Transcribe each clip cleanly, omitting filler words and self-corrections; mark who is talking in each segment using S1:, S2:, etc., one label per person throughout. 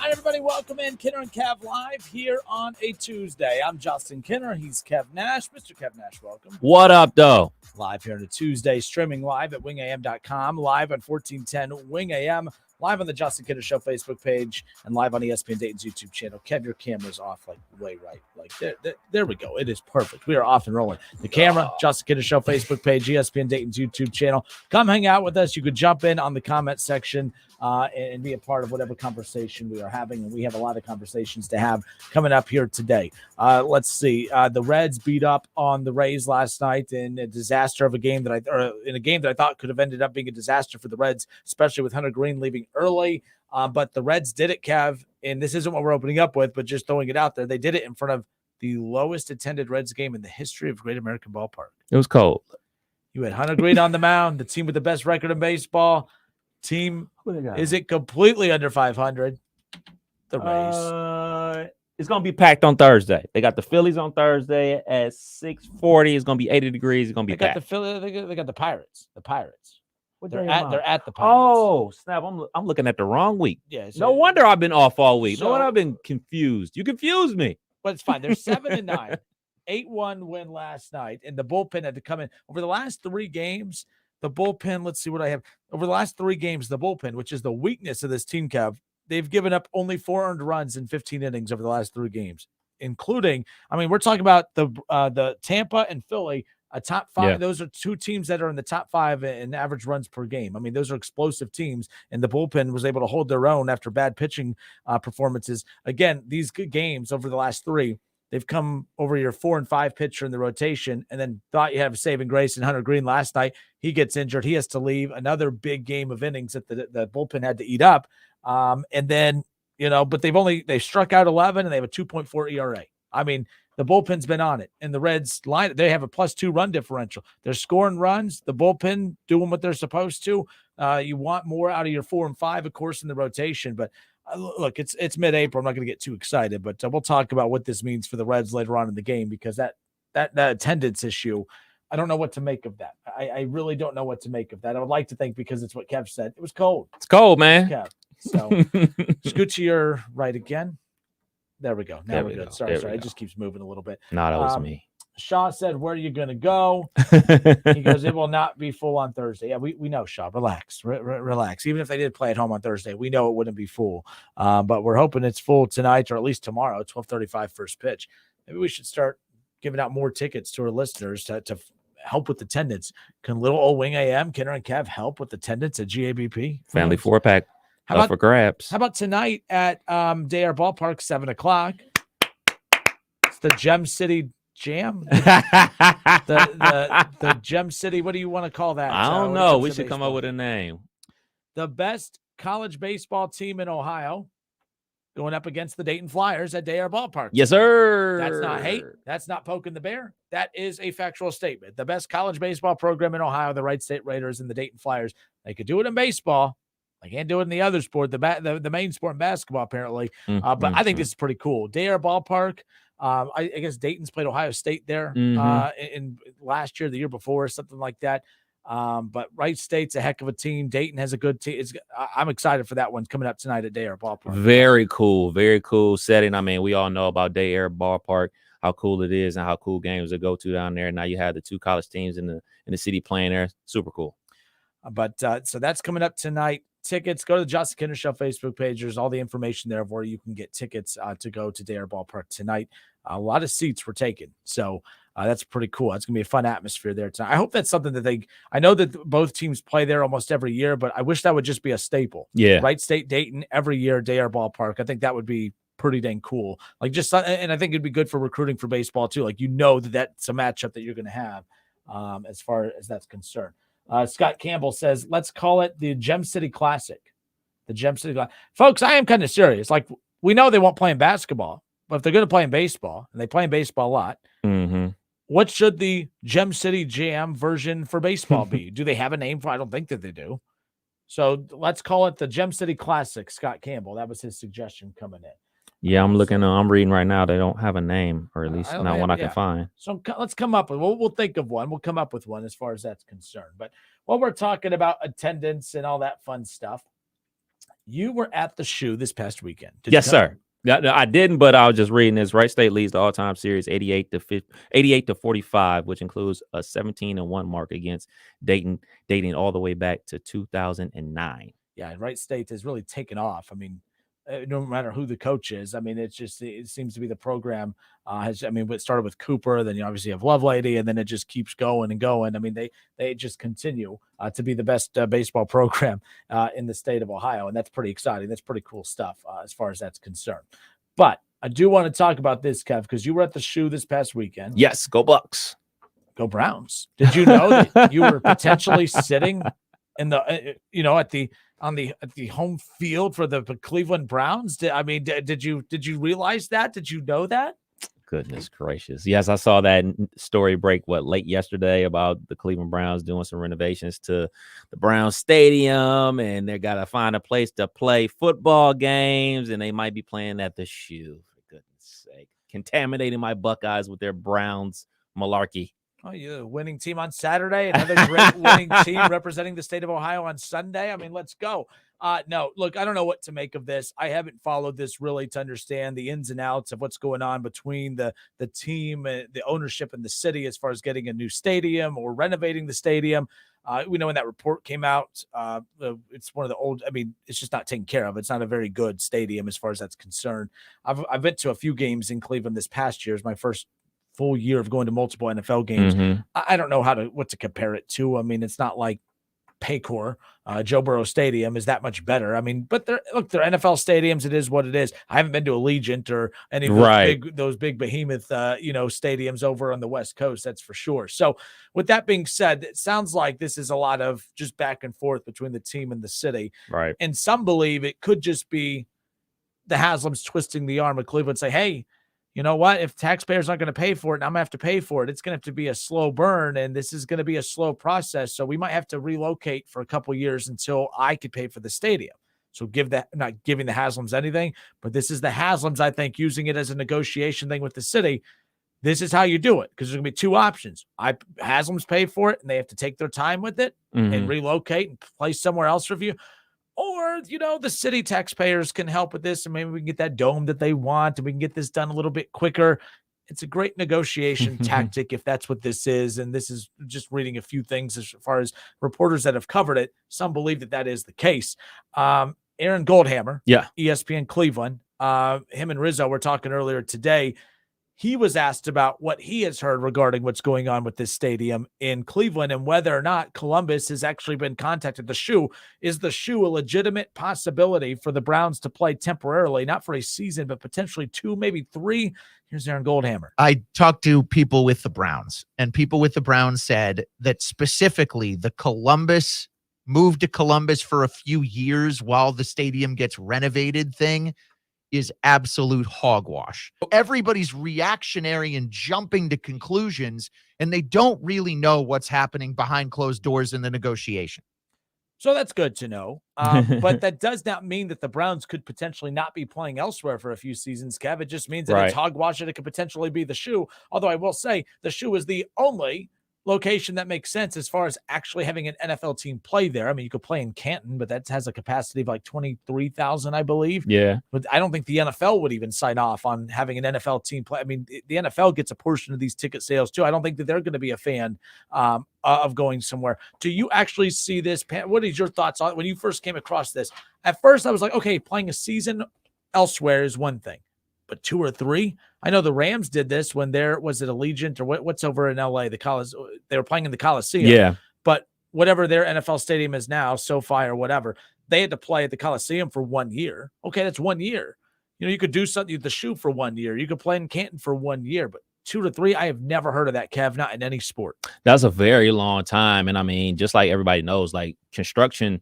S1: Everybody, welcome in Kinner and Kev live here on a Tuesday. I'm Justin Kinner. He's Kev Nash. Mr. Kev Nash, welcome.
S2: What up, though?
S1: Live here on a Tuesday, streaming live at wingam.com, live on 1410 Wing AM, live on the Justin Kinner Show Facebook page, and live on ESPN Dayton's YouTube channel. Kev, your camera's off like way right. Like there we go. It is perfect. We are off and rolling. The camera, Justin Kinner Show Facebook page, ESPN Dayton's YouTube channel. Come hang out with us. You could jump in on the comment section and be a part of whatever conversation we are having. And we have a lot of conversations to have coming up here today. Let's see. The Reds beat up on the Rays last night in a disaster of a game in a game that I thought could have ended up being a disaster for the Reds, especially with Hunter Green leaving early. But the Reds did it, Kev. And this isn't what we're opening up with, but just throwing it out there. They did it in front of the lowest attended Reds game in the history of Great American Ballpark.
S2: It was cold.
S1: You had Hunter Green on the mound, the team with the best record in baseball. Team, is it completely under 500? The Rays.
S2: It's going to be packed on Thursday. They got the Phillies on Thursday at 6:40. It's going to be 80 degrees. It's going to be packed.
S1: They got the Pirates. The Pirates. They're at the Pirates.
S2: Oh, snap. I'm looking at the wrong week.
S1: Yeah,
S2: no wonder I've been off all week. No wonder I've been confused. You confused me.
S1: But it's fine. They're 7-9. 8-1 win last night. And the bullpen had to come in. Over the last 3 games, the bullpen, let's see what I have. Over the last 3 games, the bullpen, which is the weakness of this team, Kev, they've given up only 4 earned runs in 15 innings over the last 3 games, including, we're talking about the Tampa and Philly, a top 5. Yeah. Those are 2 teams that are in the top 5 in average runs per game. Those are explosive teams, and the bullpen was able to hold their own after bad pitching performances. Again, these good games over the last 3, they've come over your 4 and 5 pitcher in the rotation, and then thought you have a saving grace in Hunter Green last night. He gets injured. He has to leave. Another big game of innings that the bullpen had to eat up. And then, but they've struck out 11 and they have a 2.4 ERA. The bullpen's been on it, and the Reds line, they have a +2 run differential. They're scoring runs, the bullpen doing what they're supposed to. You want more out of your 4 and 5, of course, in the rotation, but look, it's mid-April. I'm not going to get too excited, but we'll talk about what this means for the Reds later on in the game, because that attendance issue, I don't know what to make of that. I really don't know what to make of that. I would like to think, because it's what Kev said, it was cold.
S2: It's cold, man.
S1: Kev. So scoot to your right again. There we go. Now we're good. Sorry. It just keeps moving a little bit.
S2: No, that was me.
S1: Shaw said, "Where are you going to go?" He goes, "It will not be full on Thursday." Yeah, we know, Shaw. Relax. Relax. Even if they did play at home on Thursday, we know it wouldn't be full. But we're hoping it's full tonight, or at least tomorrow, 12:35 first pitch. Maybe we should start giving out more tickets to our listeners to help with attendance. Can little old Wing AM, Kinner and Kev, help with attendance at GABP?
S2: Family 4-pack. How about for grabs?
S1: How about tonight at Day Ballpark, 7:00? It's the Gem City Jam. the Gem City. What do you want to call that?
S2: I don't know. We should come up with a name.
S1: The best college baseball team in Ohio going up against the Dayton Flyers at Day Ballpark.
S2: Yes, sir.
S1: That's not hate. That's not poking the bear. That is a factual statement. The best college baseball program in Ohio, the Wright State Raiders and the Dayton Flyers. They could do it in baseball. They can't do it in the other sport, the main sport in basketball, apparently. But I think this is pretty cool. Day Ballpark. I guess Dayton's played Ohio State there in last year, the year before, something like that. But Wright State's a heck of a team. Dayton has a good team. I'm excited for that one coming up tonight at Day Ballpark.
S2: Very cool setting. We all know about Day Ballpark, how cool it is and how cool games to go to down there. Now you have the 2 college teams in the city playing there. Super cool.
S1: But so that's coming up tonight. Tickets, go to the Justin Kinner Show Facebook page. There's all the information there of where you can get tickets to go to Day Ballpark tonight. A lot of seats were taken. So that's pretty cool. That's going to be a fun atmosphere there tonight. I hope that's something that I know that both teams play there almost every year, but I wish that would just be a staple.
S2: Yeah.
S1: Wright State, Dayton, every year, Day Ballpark. I think that would be pretty dang cool. And I think it'd be good for recruiting for baseball too. That's a matchup that you're going to have as far as that's concerned. Scott Campbell says, let's call it the Gem City Classic. The Gem City Classic. Folks, I am kind of serious. We know they won't play in basketball. But if they're going to play in baseball, and they play in baseball a lot, what should the Gem City Jam version for baseball be? Do they have a name for it? I don't think that they do. So let's call it the Gem City Classic, Scott Campbell. That was his suggestion coming in.
S2: Yeah, I'm reading right now. They don't have a name, or at least not one I can find.
S1: So let's come up with, we'll think of one. We'll come up with one as far as that's concerned. But while we're talking about attendance and all that fun stuff, you were at the shoe this past weekend.
S2: Yes, sir. No, I didn't, but I was just reading this. Wright State leads the all-time series 88 to 45, which includes a 17-1 mark against Dayton, dating all the way back to 2009.
S1: Yeah, Wright State has really taken off. I mean, no matter who the coach is, I mean, it seems to be the program it started with Cooper, then you obviously have Lovelady, and then it just keeps going and going. I mean, they just continue to be the best baseball program in the state of Ohio, and that's pretty exciting. That's pretty cool stuff as far as that's concerned. But I do want to talk about this, Kev, because you were at the shoe this past weekend.
S2: Yes, go Bucks.
S1: Go Browns. Did you know that you were potentially sitting in the at the home field for the Cleveland Browns? Did you realize that? Did you know that?
S2: Goodness gracious. Yes, I saw that story break late yesterday about the Cleveland Browns doing some renovations to the Browns Stadium, and they got to find a place to play football games, and they might be playing at the shoe, for goodness sake. Contaminating my Buckeyes with their Browns malarkey.
S1: Oh, you're a winning team on Saturday. Another great winning team representing the state of Ohio on Sunday. I mean, let's go. No, look, I don't know what to make of this. I haven't followed this really to understand the ins and outs of what's going on between the team, the ownership, and the city as far as getting a new stadium or renovating the stadium. We know when that report came out, it's one of the old. I mean, it's just not taken care of. It's not a very good stadium as far as that's concerned. I've been to a few games in Cleveland this past year. It's my first full year of going to multiple NFL games. I don't know what to compare it to. I mean, it's not like Paycor, Joe Burrow Stadium is that much better. I mean, but they're NFL stadiums. It is what it is. I haven't been to Allegiant or any of those big behemoth, stadiums over on the West Coast. That's for sure. So with that being said, it sounds like this is a lot of just back and forth between the team and the city.
S2: Right.
S1: And some believe it could just be the Haslams twisting the arm of Cleveland and say, hey, you know what? If taxpayers aren't going to pay for it, and I'm going to have to pay for it, it's going to have to be a slow burn, and this is going to be a slow process. So we might have to relocate for a couple of years until I could pay for the stadium. So not giving the Haslams anything, but this is the Haslams, I think, using it as a negotiation thing with the city. This is how you do it, because there's going to be two options. Haslams pay for it, and they have to take their time with it and relocate and place somewhere else for you. Or, the city taxpayers can help with this, and maybe we can get that dome that they want, and we can get this done a little bit quicker. It's a great negotiation tactic if that's what this is. And this is just reading a few things as far as reporters that have covered it. Some believe that is the case. Aaron Goldhammer, ESPN Cleveland, him and Rizzo were talking earlier today. He was asked about what he has heard regarding what's going on with this stadium in Cleveland and whether or not Columbus has actually been contacted. The shoe, is the shoe a legitimate possibility for the Browns to play temporarily, not for a season, but potentially 2, maybe 3? Here's Aaron Goldhammer.
S3: I talked to people with the Browns, and people with the Browns said that specifically the Columbus move to Columbus for a few years while the stadium gets renovated thing is absolute hogwash. Everybody's reactionary and jumping to conclusions, and they don't really know what's happening behind closed doors in the negotiation.
S1: So that's good to know. But that does not mean that the Browns could potentially not be playing elsewhere for a few seasons, Kev. It just means that it's hogwash and it could potentially be the shoe. Although I will say the shoe is the only location that makes sense as far as actually having an NFL team play there. I mean, you could play in Canton, but that has a capacity of like 23,000, I believe.
S2: Yeah.
S1: But I don't think the NFL would even sign off on having an NFL team play. I mean, the NFL gets a portion of these ticket sales too. I don't think that they're going to be a fan of going somewhere. Do you actually see this? What is your thoughts on it when you first came across this? At first, I was like, okay, playing a season elsewhere is one thing. But 2 or 3, I know the Rams did this when was it Allegiant or what's over in LA, the college, they were playing in the Coliseum.
S2: Yeah.
S1: But whatever their NFL stadium is now, SoFi or whatever, they had to play at the Coliseum for 1 year. Okay, that's 1 year. You could do something at the shoe for 1 year. You could play in Canton for 1 year, but 2 to 3, I have never heard of that, Kev, not in any sport.
S2: That's a very long time. And I mean, just like everybody knows, like construction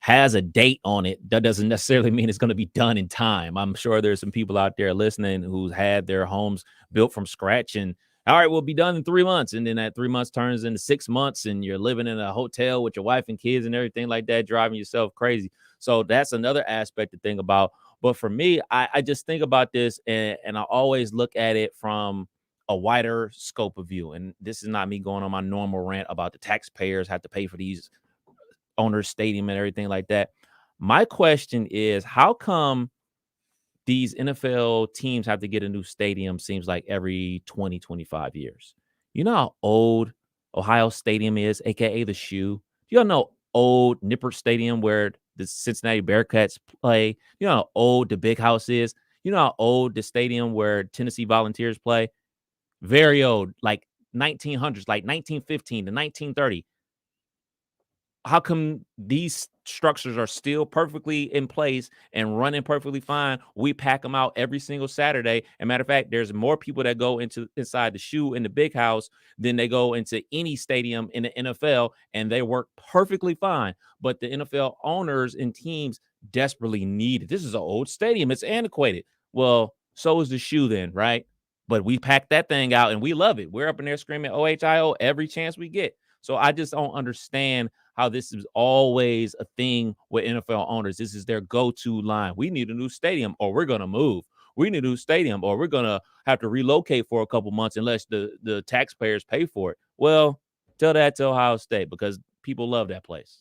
S2: has a date on it, that doesn't necessarily mean it's going to be done in time. I'm sure there's some people out there listening who's had their homes built from scratch and all right, we'll be done in 3 months. And then that 3 months turns into 6 months and you're living in a hotel with your wife and kids and everything like that, driving yourself crazy. So that's another aspect to think about. But for me, I just think about this and I always look at it from a wider scope of view. And this is not me going on my normal rant about the taxpayers have to pay for these owners' stadium and everything like that. My question is, how come these NFL teams have to get a new stadium seems like every 20, 25 years? You know how old Ohio Stadium is, aka the shoe? Do y'all know old Nippert Stadium where the Cincinnati Bearcats play? You know how old the Big House is? You know how old the stadium where Tennessee Volunteers play? Very old, like 1900s, like 1915 to 1930. How come these structures are still perfectly in place and running perfectly fine? We pack them out every single Saturday. And matter of fact, there's more people that go inside the shoe in the Big House than they go into any stadium in the NFL, and they work perfectly fine. But the NFL owners and teams desperately need it. This is an old stadium. It's antiquated. Well, so is the shoe then, right? But we pack that thing out and we love it. We're up in there screaming OHIO every chance we get. So I just don't understand how this is always a thing with NFL owners. This is their go-to line. We need a new stadium or we're going to move. We need a new stadium or we're going to have to relocate for a couple months unless the taxpayers pay for it. Well, tell that to Ohio State because people love that place.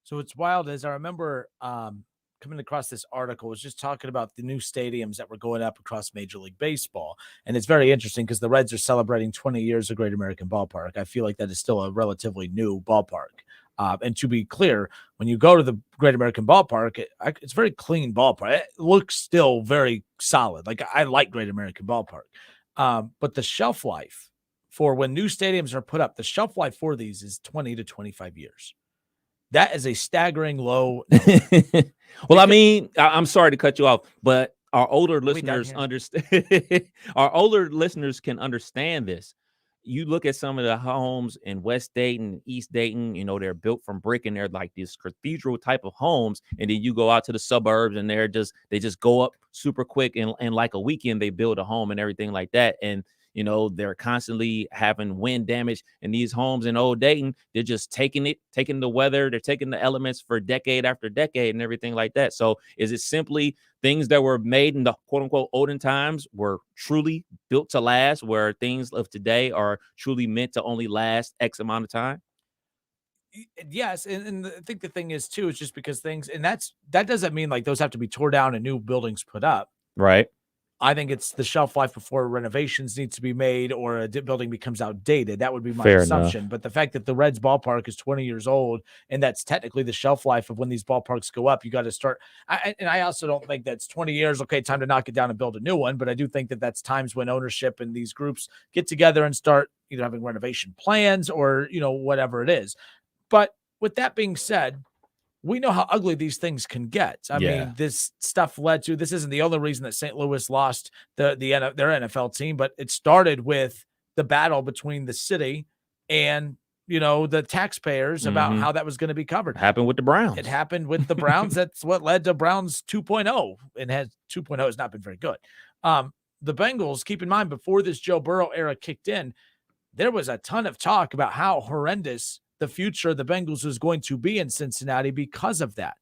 S1: So it's wild as I remember coming across this article, was just talking about the new stadiums that were going up across Major League Baseball. And it's very interesting because the Reds are celebrating 20 years of Great American Ballpark. I feel like that is still a relatively new ballpark. And to be clear, when you go to the Great American Ballpark, it's a very clean ballpark. It looks still very solid. Like I like Great American Ballpark. But the shelf life for when new stadiums are put up, the shelf life for these is 20 to 25 years. That is a staggering low.
S2: Well, I mean, I'm sorry to cut you off, but our older listeners understand. Our older listeners can understand this. You look at some of the homes in West Dayton, East Dayton, you know, they're built from brick and they're like these cathedral type of homes. And then you go out to the suburbs and they just go up super quick. And like a weekend, they build a home and everything like that. And, you know, they're constantly having wind damage in these homes in Old Dayton. They're just taking the weather, they're taking the elements for decade after decade and everything like that. So is it simply things that were made in the quote unquote olden times were truly built to last, where things of today are truly meant to only last X amount of time?
S1: Yes. And I think the thing is too, it's just because things, and that doesn't mean like those have to be tore down and new buildings put up.
S2: Right.
S1: I think it's the shelf life before renovations need to be made or a building becomes outdated. That would be my assumption. Enough. But the fact that the Reds ballpark is 20 years old, and that's technically the shelf life of when these ballparks go up, you got to start. And I also don't think that's 20 years. Okay, time to knock it down and build a new one. But I do think that that's times when ownership and these groups get together and start either having renovation plans or, you know, whatever it is. But with that being said, we know how ugly these things can get. I mean, this stuff led to, this isn't the only reason that St. Louis lost their NFL team, but it started with the battle between the city and, you know, the taxpayers about how that was going to be covered.
S2: It happened with the Browns.
S1: It happened with the Browns. That's what led to Browns 2.0, and 2.0 has not been very good. The Bengals, keep in mind, before this Joe Burrow era kicked in, there was a ton of talk about how horrendous the future of the Bengals was going to be in Cincinnati because of that.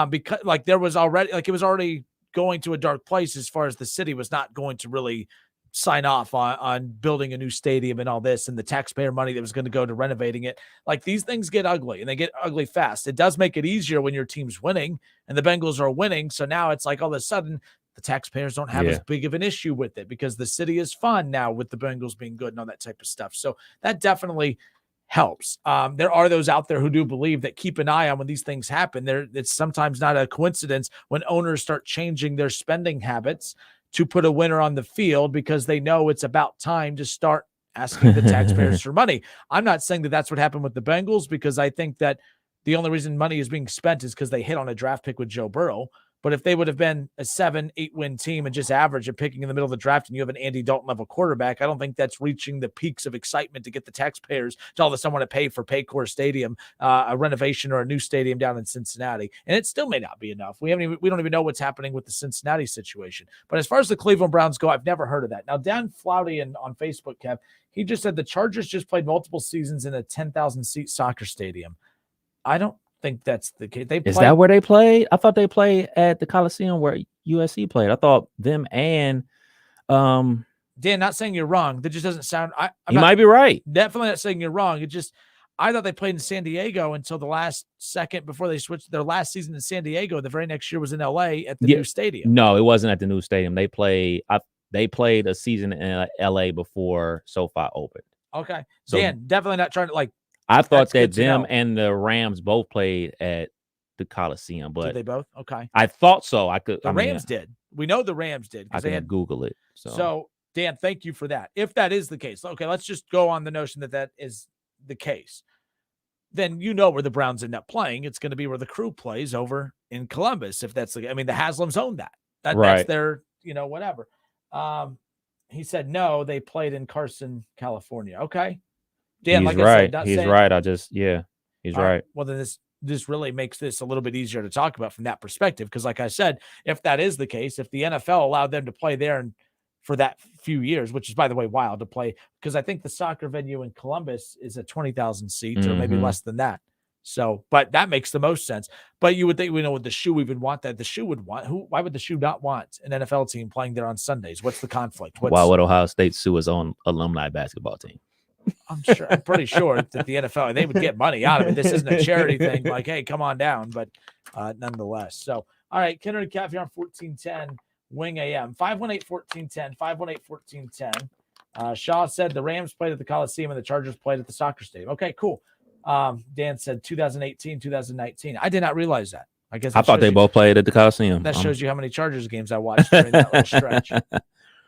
S1: Because like there was already, like it was already going to a dark place as far as the city was not going to really sign off on building a new stadium and all this, and the taxpayer money that was going to go to renovating it. Like these things get ugly and they get ugly fast. It does make it easier when your team's winning and the Bengals are winning. So now it's like all of a sudden the taxpayers don't have as big of an issue with it because the city is fun now with the Bengals being good and all that type of stuff. So that definitely helps. There are those out there who do believe that keep an eye on when these things happen. It's sometimes not a coincidence when owners start changing their spending habits to put a winner on the field because they know it's about time to start asking the taxpayers for money. I'm not saying that that's what happened with the Bengals because I think that the only reason money is being spent is because they hit on a draft pick with Joe Burrow. But if they would have been a 7-8 win team and just average and picking in the middle of the draft and you have an Andy Dalton level quarterback, I don't think that's reaching the peaks of excitement to get the taxpayers to all of a sudden want to pay for Paycor Stadium, a renovation or a new stadium down in Cincinnati. And it still may not be enough. We don't even know what's happening with the Cincinnati situation. But as far as the Cleveland Browns go, I've never heard of that. Now, Dan Flouty on Facebook, Kev, he just said the Chargers just played multiple seasons in a 10,000 seat soccer stadium. I don't think that's the case.
S2: Is that where they played? I thought they played at the Coliseum where USC played. I thought them and
S1: Dan, not saying you're wrong. That just doesn't sound.
S2: You might be right.
S1: Definitely not saying you're wrong. I thought they played in San Diego until the last second before they switched their last season in San Diego. The very next year was in LA at the new stadium.
S2: No, it wasn't at the new stadium. They played a season in LA before SoFi opened.
S1: Okay. So, Dan, definitely not trying to
S2: I thought that them and the Rams both played at the Coliseum, but
S1: did they both? Okay.
S2: I thought so.
S1: The Rams did. We know the Rams did
S2: because they had Google it.
S1: So Dan, thank you for that. If that is the case, okay, let's just go on the notion that is the case. Then you know where the Browns end up playing. It's going to be where the Crew plays over in Columbus. If that's the Haslams own that. That's their, whatever. He said no, they played in Carson, California. Okay. Dan,
S2: he's right. He's right. He's right.
S1: Well, then this really makes this a little bit easier to talk about from that perspective. Because like I said, if that is the case, if the NFL allowed them to play there and for that few years, which is, by the way, wild to play, because I think the soccer venue in Columbus is a 20,000 seats or maybe less than that. So, but that makes the most sense. But you would think, with the Shoe even want that. The Shoe would want why would the Shoe not want an NFL team playing there on Sundays? What's the conflict?
S2: Why would Ohio State sue his own alumni basketball team?
S1: I'm pretty sure that the NFL, they would get money out of it. This isn't a charity thing like, hey, come on down. But nonetheless. So, all right, Kenner and Caff here on 1410 Wing AM. 518-1410, 518-1410. Shaw said the Rams played at the Coliseum and the Chargers played at the soccer stadium. Okay, cool. Dan said 2018, 2019. I did not realize that. I thought
S2: they both played at the Coliseum.
S1: That shows you how many Chargers games I watched during that little stretch.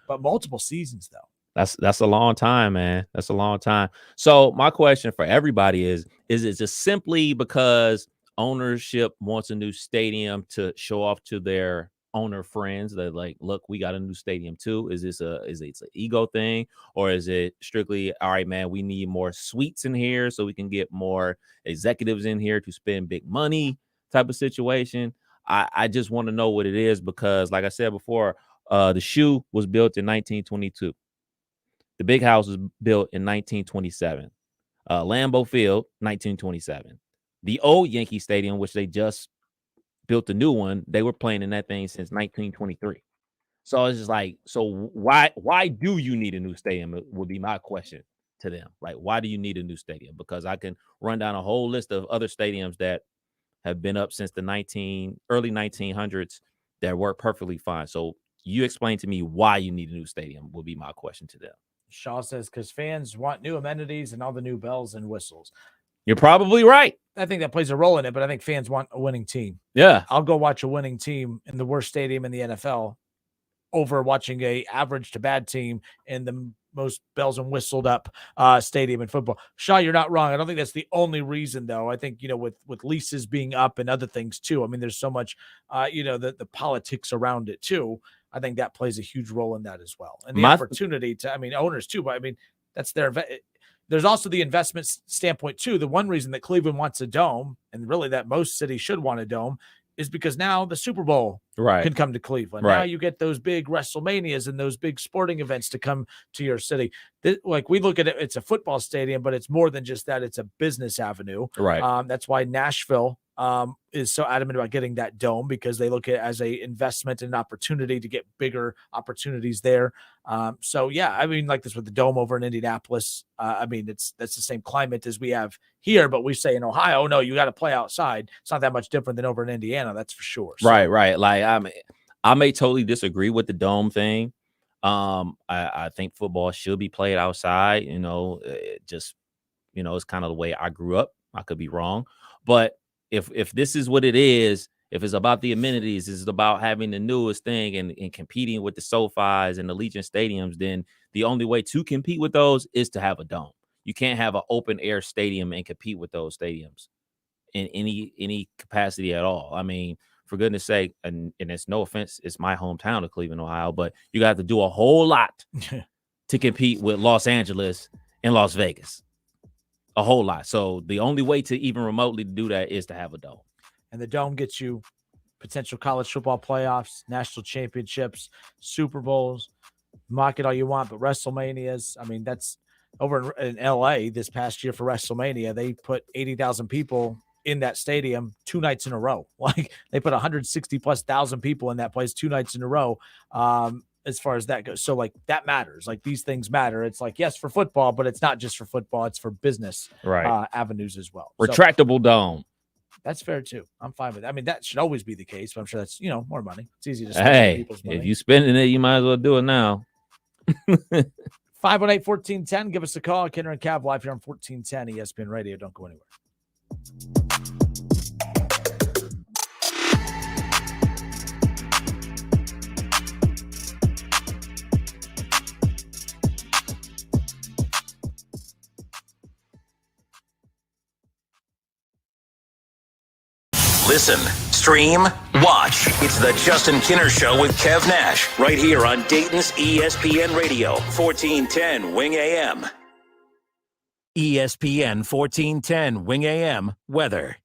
S1: But multiple seasons, though.
S2: That's a long time, man. That's a long time. So my question for everybody is it just simply because ownership wants a new stadium to show off to their owner friends that look, we got a new stadium too? Is it an ego thing, or is it strictly, all right, man, we need more suites in here so we can get more executives in here to spend big money type of situation? I just want to know what it is, because like I said before, the Shoe was built in 1922. The Big House was built in 1927. Lambeau Field, 1927. The old Yankee Stadium, which they just built a new one, they were playing in that thing since 1923. So it's just so why do you need a new stadium? It would be my question to them. Why do you need a new stadium? Because I can run down a whole list of other stadiums that have been up since the early 1900s that work perfectly fine. So you explain to me why you need a new stadium would be my question to them.
S1: Shaw says, because fans want new amenities and all the new bells and whistles.
S2: You're probably right.
S1: I think that plays a role in it, but I think fans want a winning team.
S2: Yeah.
S1: I'll go watch a winning team in the worst stadium in the NFL over watching a average to bad team in the most bells and whistled up stadium in football. Shaw, you're not wrong. I don't think that's the only reason, though. I think, with leases being up and other things too. I mean, there's so much, the politics around it too. I think that plays a huge role in that as well. And the opportunity to, owners too, but that's their, there's also the investment standpoint too. The one reason that Cleveland wants a dome, and really that most cities should want a dome, is because now the Super Bowl can come to Cleveland. Now you get those big WrestleManias and those big sporting events to come to your city. We look at it, it's a football stadium, but it's more than just that. It's a business avenue.
S2: Right.
S1: That's why Nashville is so adamant about getting that dome, because they look at it as a investment and an opportunity to get bigger opportunities there. Like this with the dome over in Indianapolis. That's the same climate as we have here, but we say in Ohio, no, you got to play outside. It's not that much different than over in Indiana. That's for sure. So,
S2: right. I may totally disagree with the dome thing. I think football should be played outside. It's kind of the way I grew up. I could be wrong, but if this is what it is, if it's about the amenities, it's about having the newest thing and competing with the SoFis and the Legion stadiums, then the only way to compete with those is to have a dome. You can't have an open air stadium and compete with those stadiums in any capacity at all. for goodness sake, and it's no offense, it's my hometown of Cleveland, Ohio, but you got to do a whole lot to compete with Los Angeles and Las Vegas. A whole lot. So the only way to even remotely do that is to have a dome.
S1: And the dome gets you potential college football playoffs, national championships, Super Bowls. Mock it all you want, but WrestleManias, I mean, that's over in LA this past year for WrestleMania. They put 80,000 people in that stadium 2 nights in a row. Like they put 160,000+ people in that place 2 nights in a row. As far as that goes. So like that matters. Like these things matter. It's like, yes, for football, but it's not just for football. It's for business avenues as well.
S2: Retractable dome.
S1: That's fair too. I'm fine with that. I mean, that should always be the case, but I'm sure that's, more money. It's easy to spend people's money.
S2: If you spending it, you might as well do it now.
S1: 518-1410. Give us a call. Kenner and Cav live here on 1410 ESPN Radio. Don't go anywhere.
S4: Listen, stream, watch. It's the Justin Kinner Show with Kev Nash right here on Dayton's ESPN Radio, 1410 Wing AM. ESPN 1410 Wing AM weather.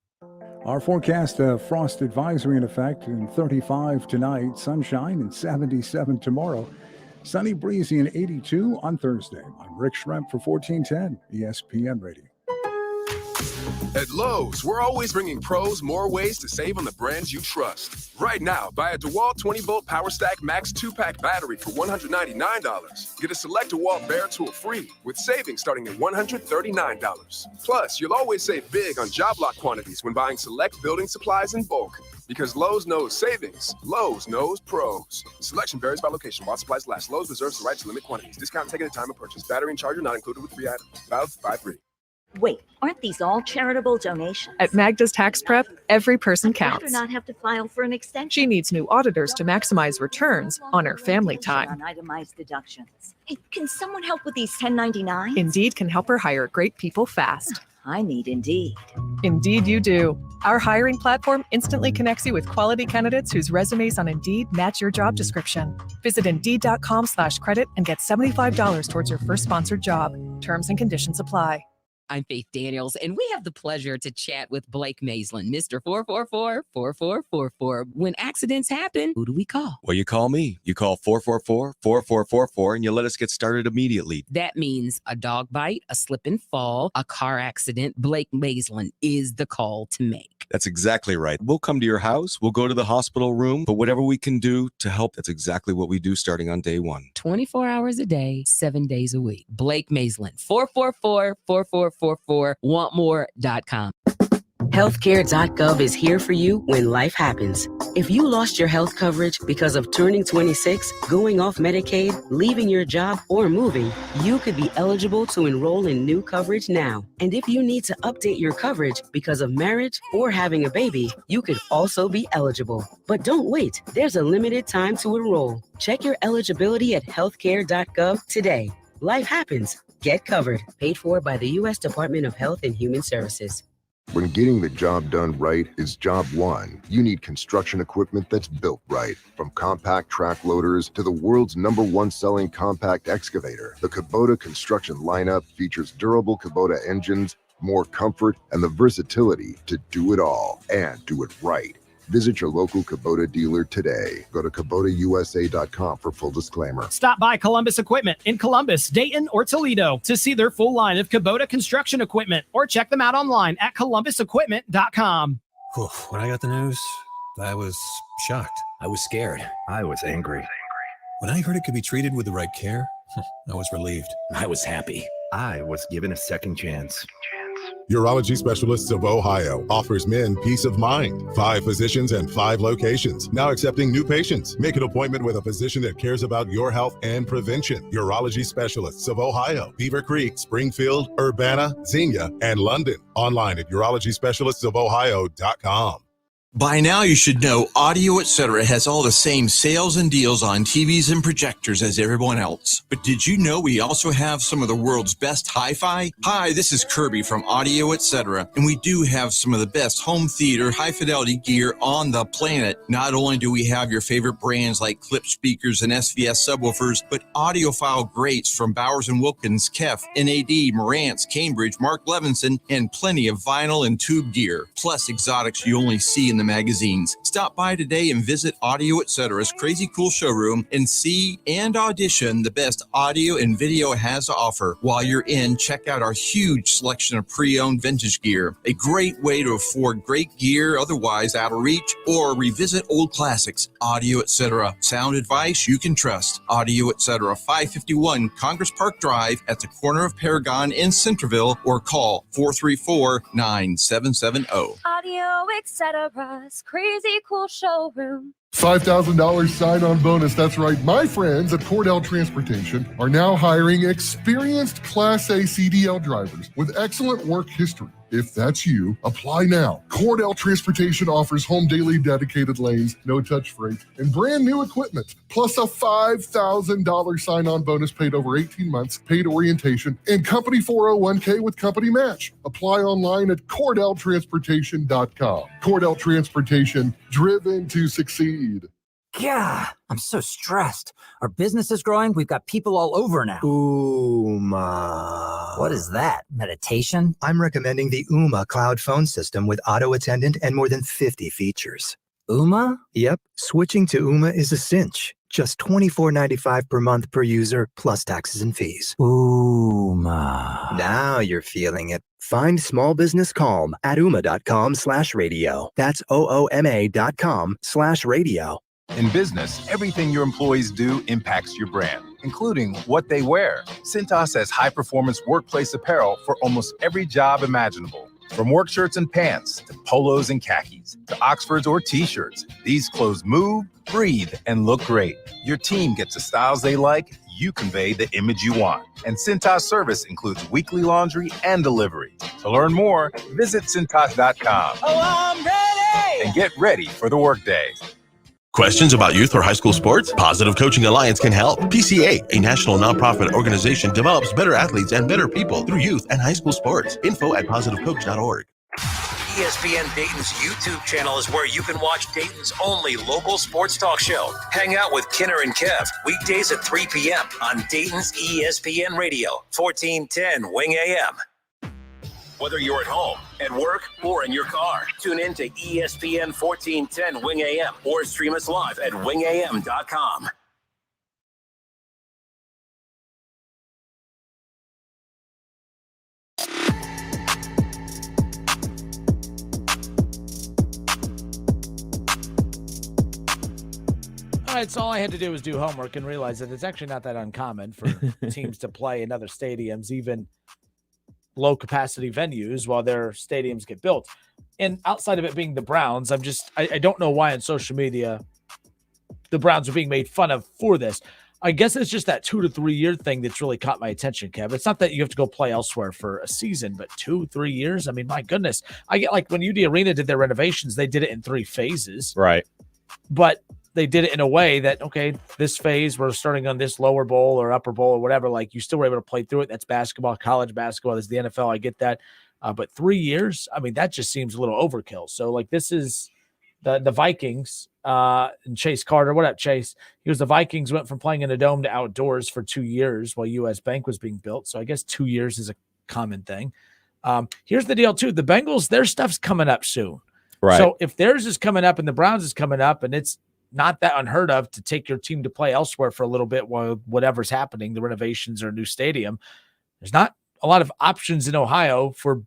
S5: Our forecast, frost advisory in effect, and 35 tonight, sunshine and 77 tomorrow. Sunny, breezy, and 82 on Thursday. I'm Rick Schremp for 1410 ESPN Radio.
S6: At Lowe's, we're always bringing pros more ways to save on the brands you trust. Right now, buy a DeWalt 20-volt Power Stack Max 2-pack battery for $199. Get a select DeWalt Bear tool free with savings starting at $139. Plus, you'll always save big on job lot quantities when buying select building supplies in bulk. Because Lowe's knows savings, Lowe's knows pros. Selection varies by location. While supplies last, Lowe's reserves the right to limit quantities. Discount taken at time of purchase. Battery and charger not included with free items. Valid 5-3.
S7: Wait, aren't these all charitable donations?
S8: At Magda's Tax Prep, every person counts.
S7: I'd rather not have to file for an extension.
S8: She needs new auditors to maximize returns on her family time.
S7: On itemized deductions. Hey, can someone help with these 1099s?
S8: Indeed can help her hire great people fast.
S7: I need Indeed.
S8: Indeed you do. Our hiring platform instantly connects you with quality candidates whose resumes on Indeed match your job description. Visit Indeed.com/credit and get $75 towards your first sponsored job. Terms and conditions apply.
S9: I'm Faith Daniels, and we have the pleasure to chat with Blake Maislin, Mr. 444-4444. When accidents happen, who do we call?
S10: Well, you call me. You call 444-4444, and you let us get started immediately.
S9: That means a dog bite, a slip and fall, a car accident. Blake Maislin is the call to make.
S10: That's exactly right. We'll come to your house. We'll go to the hospital room. But whatever we can do to help, that's exactly what we do starting on day one.
S9: 24 hours a day, 7 days a week. Blake Maislin, 444-4444, wantmore.com.
S11: Healthcare.gov is here for you when life happens. If you lost your health coverage because of turning 26, going off Medicaid, leaving your job, or moving, you could be eligible to enroll in new coverage now. And if you need to update your coverage because of marriage or having a baby, you could also be eligible. But don't wait. There's a limited time to enroll. Check your eligibility at healthcare.gov today. Life happens. Get covered. Paid for by the U.S. Department of Health and Human Services.
S12: When getting the job done right is job one, you need construction equipment that's built right. From compact track loaders to the world's #1 selling compact excavator, the Kubota construction lineup features durable Kubota engines, more comfort, and the versatility to do it all and do it right. Visit your local Kubota dealer today. Go to KubotaUSA.com for full disclaimer.
S13: Stop by Columbus Equipment in Columbus, Dayton, or Toledo to see their full line of Kubota construction equipment, or check them out online at ColumbusEquipment.com.
S14: When I got the news, I was shocked. I was scared. I was angry. When I heard it could be treated with the right care, I was relieved. I was happy. I was given a second chance.
S15: Urology Specialists of Ohio offers men peace of mind. 5 physicians and 5 locations. Now accepting new patients. Make an appointment with a physician that cares about your health and prevention. Urology Specialists of Ohio, Beaver Creek, Springfield, Urbana, Xenia, and London. Online at urologyspecialistsofohio.com.
S16: By now, you should know Audio Etc. has all the same sales and deals on TVs and projectors as everyone else. But did you know we also have some of the world's best hi-fi? Hi, this is Kirby from Audio Etc. And we do have some of the best home theater high-fidelity gear on the planet. Not only do we have your favorite brands like Clip speakers and SVS subwoofers, but audiophile greats from Bowers & Wilkins, Kef, NAD, Marantz, Cambridge, Mark Levinson, and plenty of vinyl and tube gear. Plus exotics you only see in the magazines. Stop by today and visit Audio Etc.'s crazy cool showroom and see and audition the best audio and video has to offer. While you're in, check out our huge selection of pre-owned vintage gear. A great way to afford great gear otherwise out of reach, or revisit old classics. Audio Etc. Sound advice you can trust. Audio Etc. 551 Congress Park Drive at the corner of Paragon in Centerville, or call 434-9770.
S17: Audio Etc. Crazy cool showroom.
S15: $5,000 sign-on bonus. That's right. My friends at Cordell Transportation are now hiring experienced Class A CDL drivers with excellent work history. If that's you, apply now. Cordell Transportation offers home daily dedicated lanes, no-touch freight, and brand new equipment, plus a $5,000 sign-on bonus paid over 18 months, paid orientation, and company 401k with company match. Apply online at CordellTransportation.com. Cordell Transportation, driven to succeed.
S18: Yeah, I'm so stressed. Our business is growing. We've got people all over now.
S19: Ooma.
S18: What is that? Meditation?
S19: I'm recommending the Ooma cloud phone system with auto attendant and more than 50 features.
S18: Ooma?
S19: Yep. Switching to Ooma is a cinch. Just $24.95 per month per user, plus taxes and fees.
S18: Ooma.
S19: Now you're feeling it. Find small business calm at ooma.com/radio. That's OOMA.com/radio.
S20: In business, everything your employees do impacts your brand, including what they wear. Cintas has high-performance workplace apparel for almost every job imaginable. From work shirts and pants, to polos and khakis, to Oxfords or T-shirts, these clothes move, breathe, and look great. Your team gets the styles they like, you convey the image you want. And Cintas service includes weekly laundry and delivery. To learn more, visit Cintas.com.
S18: Oh, I'm ready!
S20: And get ready for the workday.
S21: Questions about youth or high school sports? Positive Coaching Alliance can help. PCA, a national nonprofit organization, develops better athletes and better people through youth and high school sports. Info at positivecoach.org.
S4: ESPN Dayton's YouTube channel is where you can watch Dayton's only local sports talk show. Hang out with Kinner and Kev weekdays at 3 p.m. on Dayton's ESPN Radio, 1410 Wing AM. Whether you're at home, at work, or in your car, tune in to ESPN 1410 Wing AM or stream us live at wingam.com.
S1: All right, so all I had to do was do homework and realize that it's actually not that uncommon for teams to play in other stadiums, even low capacity venues, while their stadiums get built. And outside of it being the Browns, I don't know why on social media the Browns are being made fun of for this. I guess it's just that 2 to 3 year thing that's really caught my attention, Kev. It's not that you have to go play elsewhere for a season, but 2-3 years. I mean, my goodness. I get like when UD Arena did their renovations, they did it in 3 phases.
S2: Right.
S1: But they did it in a way that, okay, this phase, we're starting on this lower bowl or upper bowl or whatever. Like, you still were able to play through it. That's basketball, college basketball. There's the NFL. I get that. But 3 years, I mean, that just seems a little overkill. So, like, this is the Vikings and Chase Carter. What up, Chase? The Vikings went from playing in a dome to outdoors for 2 years while U.S. Bank was being built. So I guess 2 years is a common thing. Here's the deal, too. The Bengals, their stuff's coming up soon.
S2: Right.
S1: So if theirs is coming up and the Browns is coming up, and it's not that unheard of to take your team to play elsewhere for a little bit while whatever's happening, the renovations or a new stadium, there's not a lot of options in Ohio for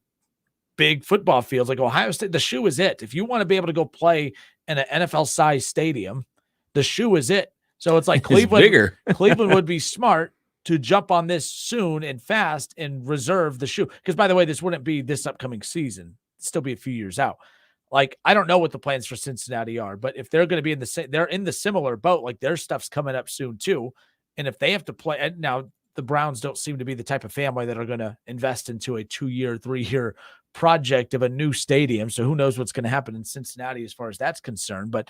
S1: big football fields. Like Ohio State, the shoe is it. If you want to be able to go play in an NFL-sized stadium, the shoe is it. So it's like Cleveland,
S2: bigger.
S1: Cleveland would be smart to jump on this soon and fast and reserve the shoe. Because, by the way, this wouldn't be this upcoming season. It'd still be a few years out. Like, I don't know what the plans for Cincinnati are, but if they're going to be they're in the similar boat, like their stuff's coming up soon too. And if they have to play, and now the Browns don't seem to be the type of family that are going to invest into a 2-year, 3-year project of a new stadium. So who knows what's going to happen in Cincinnati as far as that's concerned. But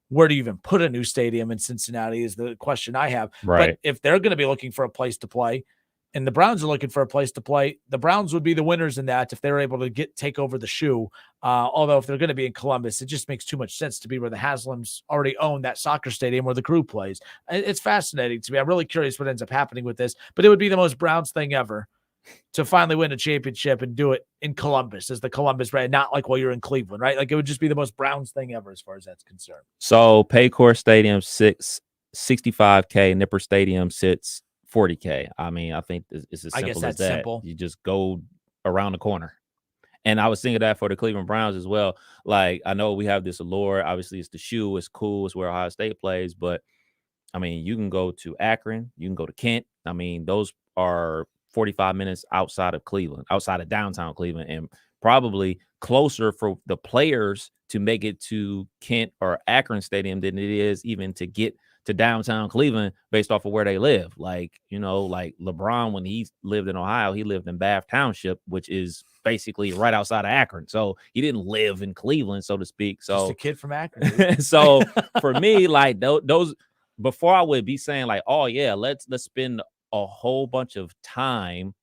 S1: where do you even put a new stadium in Cincinnati is the question I have.
S2: Right.
S1: But if they're going to be looking for a place to play and the Browns are looking for a place to play, the Browns would be the winners in that if they're able to take over the shoe. Although if they're going to be in Columbus, it just makes too much sense to be where the Haslams already own that soccer stadium where the Crew plays. It's fascinating to me. I'm really curious what ends up happening with this, but it would be the most Browns thing ever to finally win a championship and do it in Columbus as the Columbus, right? Not like while you're in Cleveland, right? Like it would just be the most Browns thing ever as far as that's concerned.
S2: So Paycor Stadium sits $65K, Nipper Stadium sits $40K. I mean, I think it's as simple as that.
S1: Simple.
S2: You just go around the corner. And I was thinking that for the Cleveland Browns as well. Like, I know we have this allure. Obviously, it's the shoe. It's cool. It's where Ohio State plays. But, I mean, you can go to Akron. You can go to Kent. I mean, those are 45 minutes outside of Cleveland, outside of downtown Cleveland, and probably closer for the players to make it to Kent or Akron Stadium than it is even to get to downtown Cleveland based off of where they live. Like, you know, like LeBron, when he lived in Ohio, he lived in Bath Township, which is basically right outside of Akron. So he didn't live in Cleveland, so to speak. So
S1: just a kid from Akron.
S2: So for me, like those, before I would be saying like, oh yeah, let's spend a whole bunch of time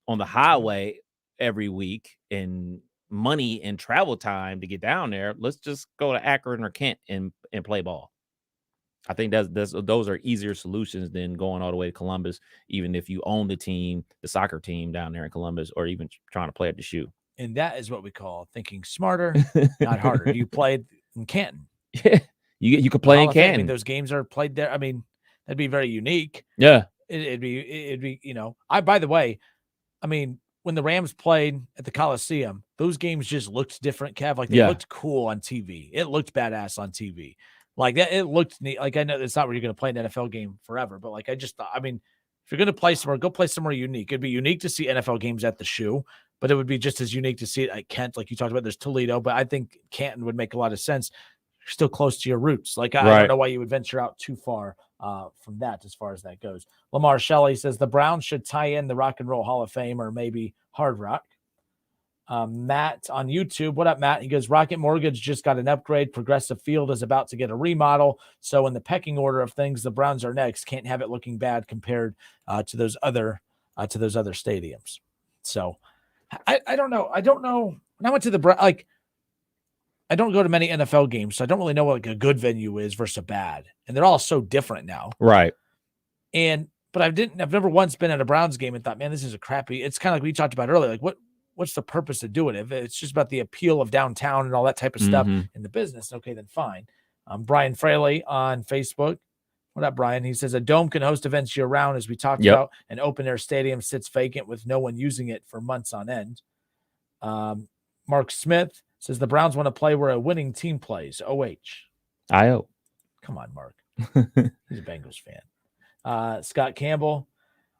S2: on the highway every week and money and travel time to get down there. Let's just go to Akron or Kent and play ball. I think those are easier solutions than going all the way to Columbus, even if you own the team, the soccer team down there in Columbus, or even trying to play at the shoe.
S1: And that is what we call thinking smarter, not harder. You played in Canton.
S2: Yeah, you could play in Canton.
S1: I mean, those games are played there. I mean, that'd be very unique.
S2: Yeah.
S1: It'd be, you know, by the way, I mean, when the Rams played at the Coliseum, those games just looked different, Kev. Like they looked cool on TV. It looked badass on TV. Like that, it looked neat. Like I know it's not where you're going to play an NFL game forever, but like I just thought, I mean, if you're going to play somewhere, go play somewhere unique. It'd be unique to see NFL games at the shoe, but it would be just as unique to see it at Kent, like you talked about. There's Toledo, but I think Canton would make a lot of sense. You're still close to your roots. Like I don't know why you would venture out too far from that as far as that goes. Lamar Shelley says the Browns should tie in the Rock and Roll Hall of Fame or maybe Hard Rock. Matt on YouTube. What up, Matt? He goes, Rocket Mortgage just got an upgrade. Progressive Field is about to get a remodel. So in the pecking order of things, the Browns are next. Can't have it looking bad compared to those other stadiums. So I don't know. I don't know. When I went to the I don't go to many NFL games, so I don't really know what like a good venue is versus a bad. And they're all so different now.
S2: Right.
S1: But I've never once been at a Browns game and thought, man, this is a crappy. It's kind of like we talked about earlier. Like what's the purpose of doing it? If it's just about the appeal of downtown and all that type of stuff in the business, okay, then fine. Brian Fraley on Facebook. What up, Brian? He says a dome can host events year round, as we talked about. An open air stadium sits vacant with no one using it for months on end. Mark Smith says the Browns want to play where a winning team plays.
S2: IO.
S1: Come on, Mark. He's a Bengals fan. Scott Campbell.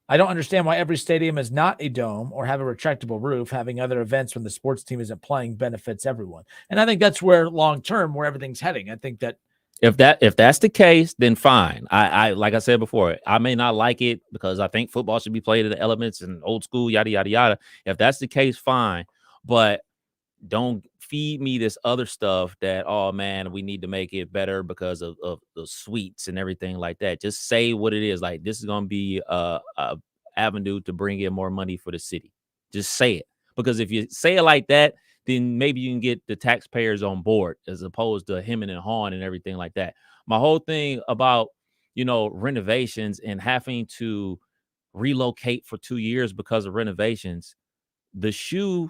S1: I don't understand why every stadium is not a dome or have a retractable roof. Having other events when the sports team isn't playing benefits everyone. And I think that's where long-term, where everything's heading. I think that
S2: if that's the case, then fine. I like I said before, I may not like it because I think football should be played at the elements and old school, yada, yada, yada. If that's the case, fine. But don't feed me this other stuff that, oh man, we need to make it better because of the suites and everything like that. Just say what it is. Like, this is going to be a avenue to bring in more money for the city. Just say it. Because if you say it like that, then maybe you can get the taxpayers on board as opposed to hemming and hawing and everything like that. My whole thing about, renovations and having to relocate for 2 years because of renovations, the shoe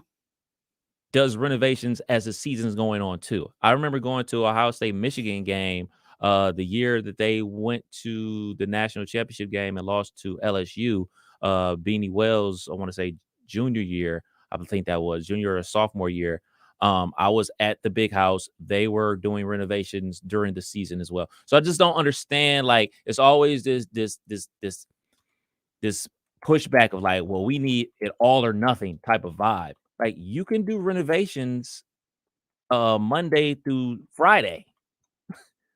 S2: does renovations as the season's going on too. I remember going to a Ohio State Michigan game the year that they went to the national championship game and lost to LSU. Beanie Wells, I want to say junior year, I think that was junior or sophomore year. I was at the big house. They were doing renovations during the season as well. So I just don't understand. Like, it's always this pushback of like, well, we need it all or nothing type of vibe. Like, you can do renovations Monday through Friday.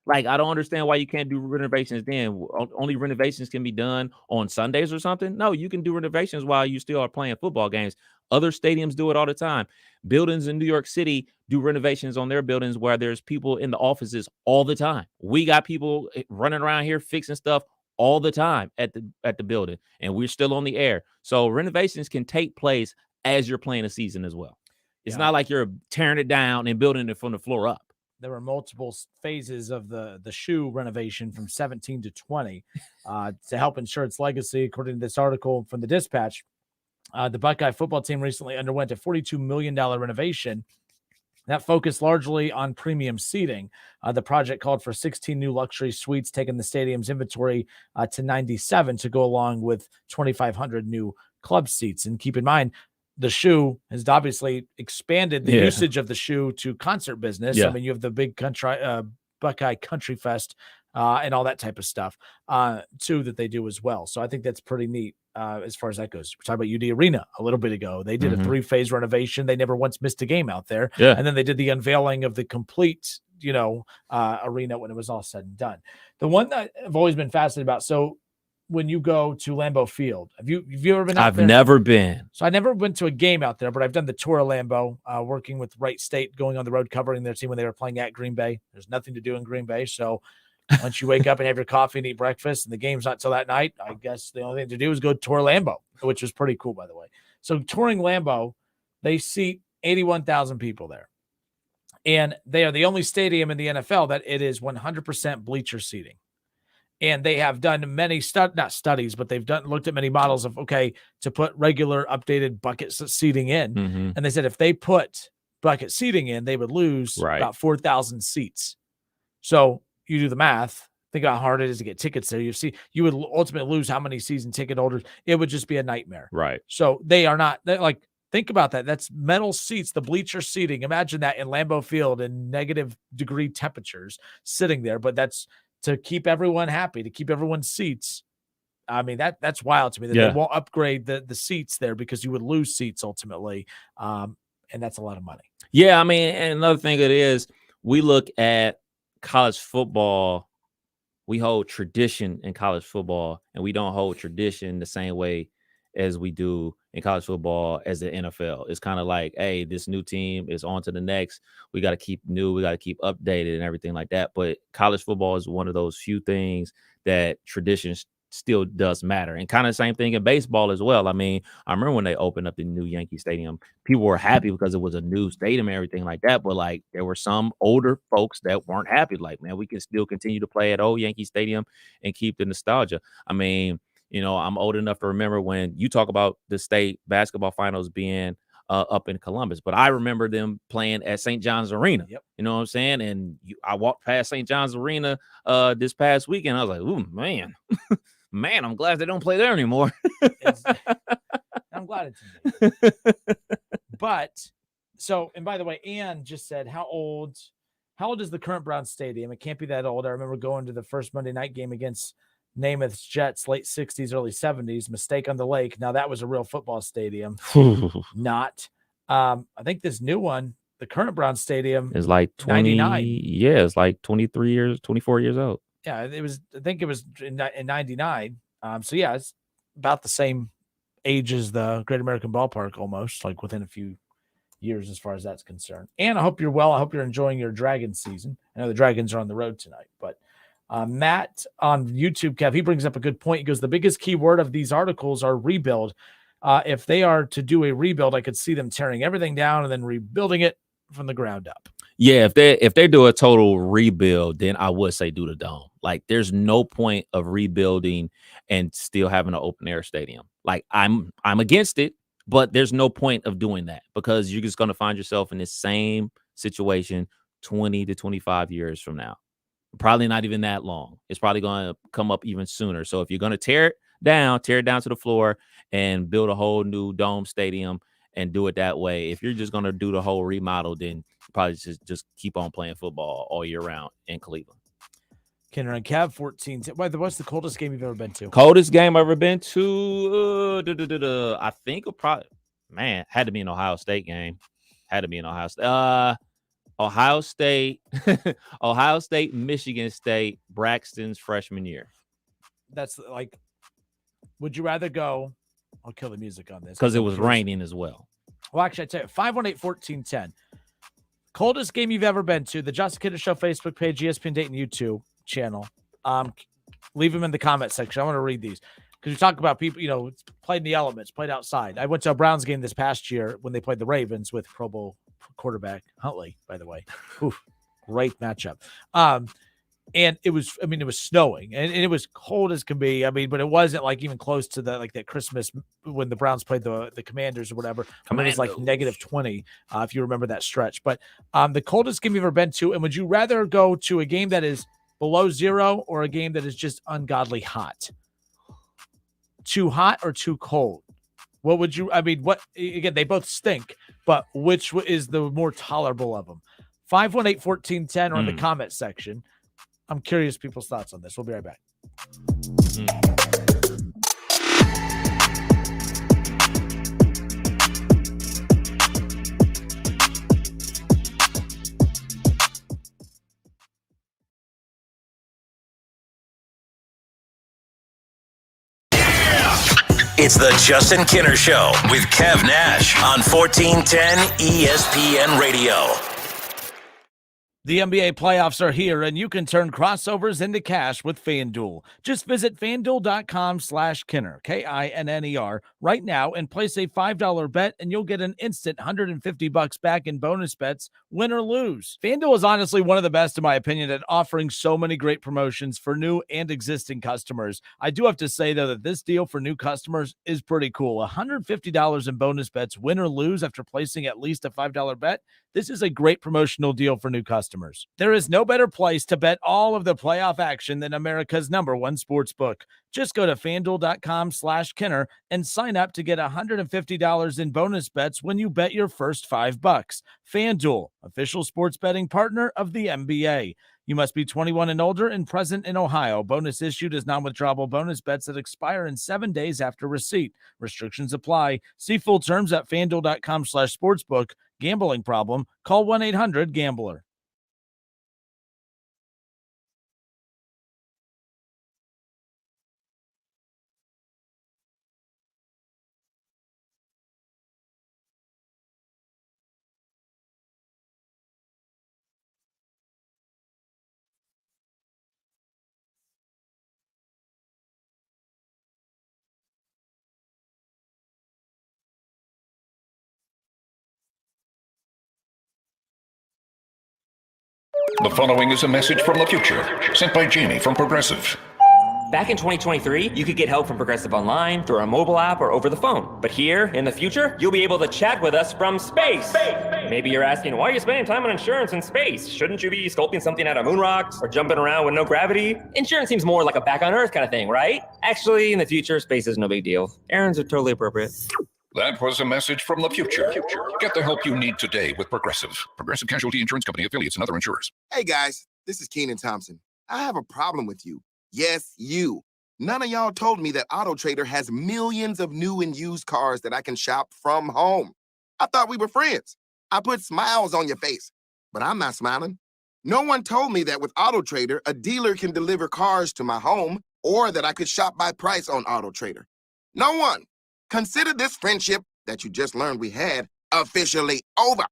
S2: Like, I don't understand why you can't do renovations then. Only renovations can be done on Sundays or something. No, you can do renovations while you still are playing football games. Other stadiums do it all the time. Buildings in New York City do renovations on their buildings where there's people in the offices all the time. We got people running around here fixing stuff all the time at the building, and we're still on the air. So renovations can take place as you're playing a season as well. It's not like you're tearing it down and building it from the floor up.
S1: There were multiple phases of the shoe renovation from 17 to 20 to help ensure its legacy. According to this article from the Dispatch, the Buckeye football team recently underwent a $42 million renovation that focused largely on premium seating. The project called for 16 new luxury suites, taking the stadium's inventory to 97 to go along with 2,500 new club seats. And keep in mind, the shoe has obviously expanded the usage of the shoe to concert business. I mean, you have the big Buckeye Country Fest and all that type of stuff too that they do as well. So I think that's pretty neat as far as that goes. We talked about UD Arena a little bit ago. They did a 3-phase renovation. They never once missed a game out there. And then they did the unveiling of the complete, arena when it was all said and done. The one that I've always been fascinated about. So when you go to Lambeau Field, have you ever been out there?
S2: I've never been.
S1: So I never went to a game out there, but I've done the tour of Lambeau, working with Wright State, going on the road, covering their team when they were playing at Green Bay. There's nothing to do in Green Bay. So once you wake up and have your coffee and eat breakfast and the game's not till that night, I guess the only thing to do is go tour Lambeau, which was pretty cool, by the way. So touring Lambeau, they seat 81,000 people there. And they are the only stadium in the NFL that it is 100% bleacher seating. And they have done many not studies, but they've looked at many models of, to put regular updated bucket seating in. And they said if they put bucket seating in, they would lose about 4,000 seats. So you do the math, think about how hard it is to get tickets there. You would ultimately lose how many season ticket holders. It would just be a nightmare.
S2: Right.
S1: So they're like, think about that. That's metal seats, the bleacher seating. Imagine that in Lambeau Field in negative degree temperatures sitting there, but that's to keep everyone happy, to keep everyone's seats. I mean, that's wild to me that they won't upgrade the seats there because you would lose seats ultimately. And that's a lot of money.
S2: Yeah. I mean, and another thing it is, we look at college football, we hold tradition in college football, and we don't hold tradition the same way as we do in college football as the NFL. It's kind of like, hey, this new team is on to the next. We got to keep new. We got to keep updated and everything like that. But college football is one of those few things that tradition still does matter. And kind of the same thing in baseball as well. I mean, I remember when they opened up the new Yankee Stadium, people were happy because it was a new stadium and everything like that. But like, there were some older folks that weren't happy. Like, man, we can still continue to play at old Yankee Stadium and keep the nostalgia. I mean, I'm old enough to remember when you talk about the state basketball finals being up in Columbus, but I remember them playing at St. John's Arena.
S1: Yep.
S2: You know what I'm saying? And I walked past St. John's Arena this past weekend. I was like, ooh, man, I'm glad they don't play there anymore.
S1: I'm glad it's But so, and by the way, Ann just said, how old is the current Brown Stadium? It can't be that old. I remember going to the first Monday night game against Namath's Jets, late 60s, early 70s, mistake on the lake. Now that was a real football stadium. Not. I think this new one, the current Brown Stadium,
S2: is like
S1: 99.
S2: Yeah, it's like 24 years old.
S1: Yeah, I think it was in 99. So yeah, it's about the same age as the Great American Ballpark, almost, like within a few years as far as that's concerned. And I hope you're well. I hope you're enjoying your Dragon season. I know the Dragons are on the road tonight, but Matt on YouTube, Kev, he brings up a good point. He goes, the biggest key word of these articles are rebuild. If they are to do a rebuild, I could see them tearing everything down and then rebuilding it from the ground up.
S2: Yeah, if they do a total rebuild, then I would say do the dome. Like, there's no point of rebuilding and still having an open air stadium. Like, I'm against it, but there's no point of doing that because you're just going to find yourself in the same situation 20 to 25 years from now. Probably not even that long. It's probably going to come up even sooner. So if you're going to tear it down to the floor and build a whole new dome stadium and do it that way. If you're just going to do the whole remodel, then probably just keep on playing football all year round in Cleveland.
S1: Kenner and Kev, 14. What's the coldest game you've ever been to?
S2: Coldest game I've ever been to? I think it probably, had to be an Ohio State game. Had to be an Ohio State. Ohio State, Michigan State, Braxton's freshman year.
S1: That's like, would you rather go? I'll kill the music on this
S2: because it was raining as well.
S1: Well, actually, I tell you, 518-1410. Coldest game you've ever been to, the Justin Kidder Show Facebook page, ESPN Dayton YouTube channel. Leave them in the comment section. I want to read these because we talk about people, played in the elements, played outside. I went to a Browns game this past year when they played the Ravens with Pro Bowl quarterback Huntley, by the way. Oof, great matchup. And it was snowing and it was cold as can be. But it wasn't like even close to that Christmas when the Browns played the Commanders or whatever. It was like -20, if you remember that stretch. But the coldest game you've ever been to, and would you rather go to a game that is below zero or a game that is just ungodly hot? Too hot or too cold? What would you, again, they both stink, but which is the more tolerable of them? 518-1410 or in the comment section. I'm curious people's thoughts on this. We'll be right back.
S4: It's the Justin Kinner Show with Kev Nash on 1410 ESPN Radio.
S1: The NBA playoffs are here, and you can turn crossovers into cash with FanDuel. Just visit FanDuel.com/Kinner, KINNER, right now and place a $5 bet, and you'll get an instant $150 back in bonus bets, win or lose. FanDuel is honestly one of the best, in my opinion, at offering so many great promotions for new and existing customers. I do have to say, though, that this deal for new customers is pretty cool. $150 in bonus bets, win or lose after placing at least a $5 bet. This is a great promotional deal for new customers. There is no better place to bet all of the playoff action than America's #1 sports book. Just go to FanDuel.com/Kinner and sign up to get $150 in bonus bets when you bet your first $5. FanDuel, official sports betting partner of the NBA. You must be 21 and older and present in Ohio. Bonus issued as non-withdrawable bonus bets that expire in 7 days after receipt. Restrictions apply. See full terms at FanDuel.com/sportsbook. Gambling problem? Call 1-800-GAMBLER.
S3: The following is a message from the future, sent by Jamie from Progressive.
S22: Back in 2023, you could get help from Progressive online, through our mobile app, or over the phone. But here, in the future, you'll be able to chat with us from space. Maybe you're asking, why are you spending time on insurance in space? Shouldn't you be sculpting something out of moon rocks or jumping around with no gravity? Insurance seems more like a back on Earth kind of thing, right? Actually, in the future, space is no big deal. Errands are totally appropriate.
S3: That was a message from the future. Get the help you need today with Progressive. Progressive Casualty Insurance Company, affiliates, and other insurers.
S23: Hey, guys, this is Keenan Thompson. I have a problem with you. Yes, you. None of y'all told me that AutoTrader has millions of new and used cars that I can shop from home. I thought we were friends. I put smiles on your face, but I'm not smiling. No one told me that with AutoTrader, a dealer can deliver cars to my home or that I could shop by price on AutoTrader. No one. Consider this friendship that you just learned we had officially over.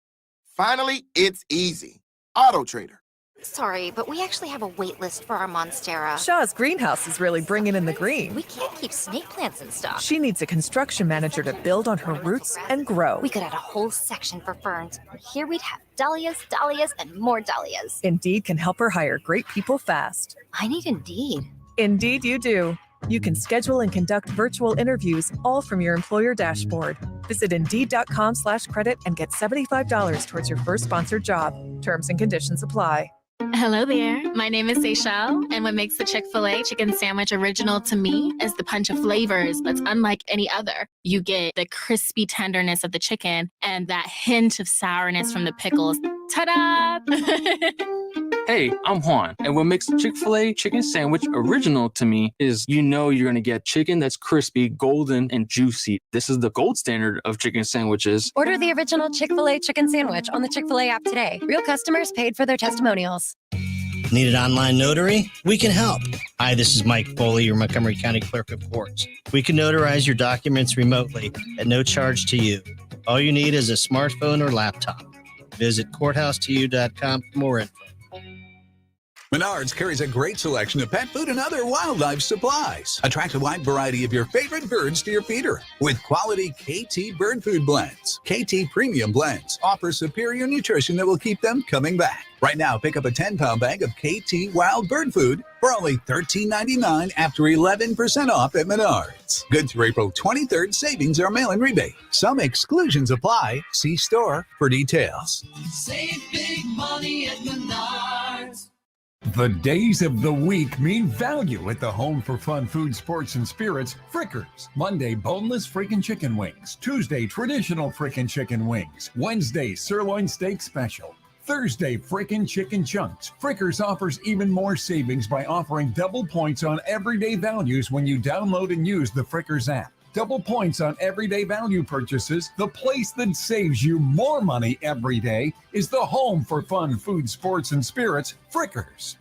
S23: Finally, it's easy. AutoTrader.
S24: Sorry, but we actually have a wait list for our Monstera.
S8: Shaw's greenhouse is really bringing in the green.
S24: We can't keep snake plants in stock.
S8: She needs a construction manager to build on her roots and grow.
S24: We could add a whole section for ferns. Here we'd have dahlias, dahlias, and more dahlias.
S8: Indeed can help her hire great people fast.
S24: I need Indeed.
S8: Indeed you do. You can schedule and conduct virtual interviews all from your employer dashboard. Visit Indeed.com/credit and get $75 towards your first sponsored job. Terms and conditions apply.
S25: Hello there. My name is Seychelle, and what makes the Chick-fil-A chicken sandwich original to me is the punch of flavors that's unlike any other. You get the crispy tenderness of the chicken and that hint of sourness from the pickles. Ta-da!
S26: Hey, I'm Juan, and what makes the Chick-fil-A chicken sandwich original to me is you're going to get chicken that's crispy, golden, and juicy. This is the gold standard of chicken sandwiches.
S27: Order the original Chick-fil-A chicken sandwich on the Chick-fil-A app today. Real customers paid for their testimonials.
S28: Need an online notary? We can help. Hi, this is Mike Foley, your Montgomery County Clerk of Courts. We can notarize your documents remotely at no charge to you. All you need is a smartphone or laptop. Visit courthouse2u.com for more info.
S5: Menards carries a great selection of pet food and other wildlife supplies. Attract a wide variety of your favorite birds to your feeder with quality KT bird food blends. KT Premium Blends offer superior nutrition that will keep them coming back. Right now, pick up a 10-pound bag of KT Wild Bird Food for only $13.99 after 11% off at Menards. Good through April 23rd. Savings or mail-in rebate. Some exclusions apply. See store for details.
S6: Save big money at Menards.
S7: The days of the week mean value at the home for fun food, sports, and spirits, Frickers. Monday, boneless freaking chicken wings. Tuesday, traditional freaking chicken wings. Wednesday, sirloin steak special. Thursday, frickin' chicken chunks. Frickers offers even more savings by offering double points on everyday values when you download and use the Frickers app. Double points on everyday value purchases. The place that saves you more money every day is the home for fun food, sports, and spirits, Frickers.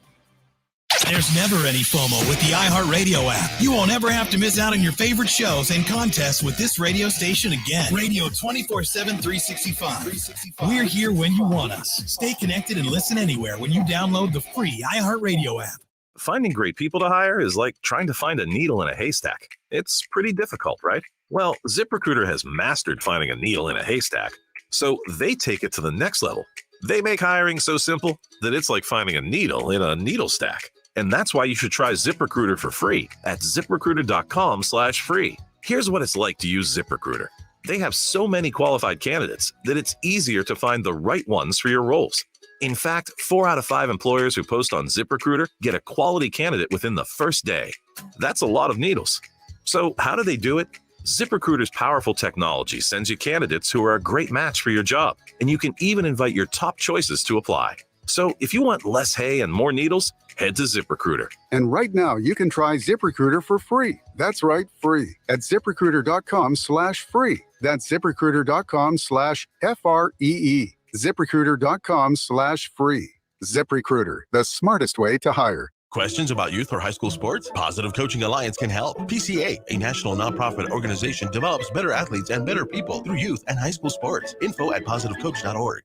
S28: There's never any FOMO with the iHeartRadio app. You won't ever have to miss out on your favorite shows and contests with this radio station again. Radio 24/7, 365. We're here when you want us. Stay connected and listen anywhere when you download the free iHeartRadio app.
S9: Finding great people to hire is like trying to find a needle in a haystack. It's pretty difficult, right? Well, ZipRecruiter has mastered finding a needle in a haystack, so they take it to the next level. They make hiring so simple that it's like finding a needle in a needle stack. And that's why you should try ZipRecruiter for free at ZipRecruiter.com/free. Here's what it's like to use ZipRecruiter. They have so many qualified candidates that it's easier to find the right ones for your roles. In fact, 4 out of 5 employers who post on ZipRecruiter get a quality candidate within the first day. That's a lot of needles. So how do they do it? ZipRecruiter's powerful technology sends you candidates who are a great match for your job, and you can even invite your top choices to apply. So if you want less hay and more needles, head to ZipRecruiter.
S10: And right now, you can try ZipRecruiter for free. That's right, free. At ZipRecruiter.com/free. That's ZipRecruiter.com/FREE. ZipRecruiter.com/free. ZipRecruiter, the smartest way to hire.
S21: Questions about youth or high school sports? Positive Coaching Alliance can help. PCA, a national nonprofit organization, develops better athletes and better people through youth and high school sports. Info at positivecoach.org.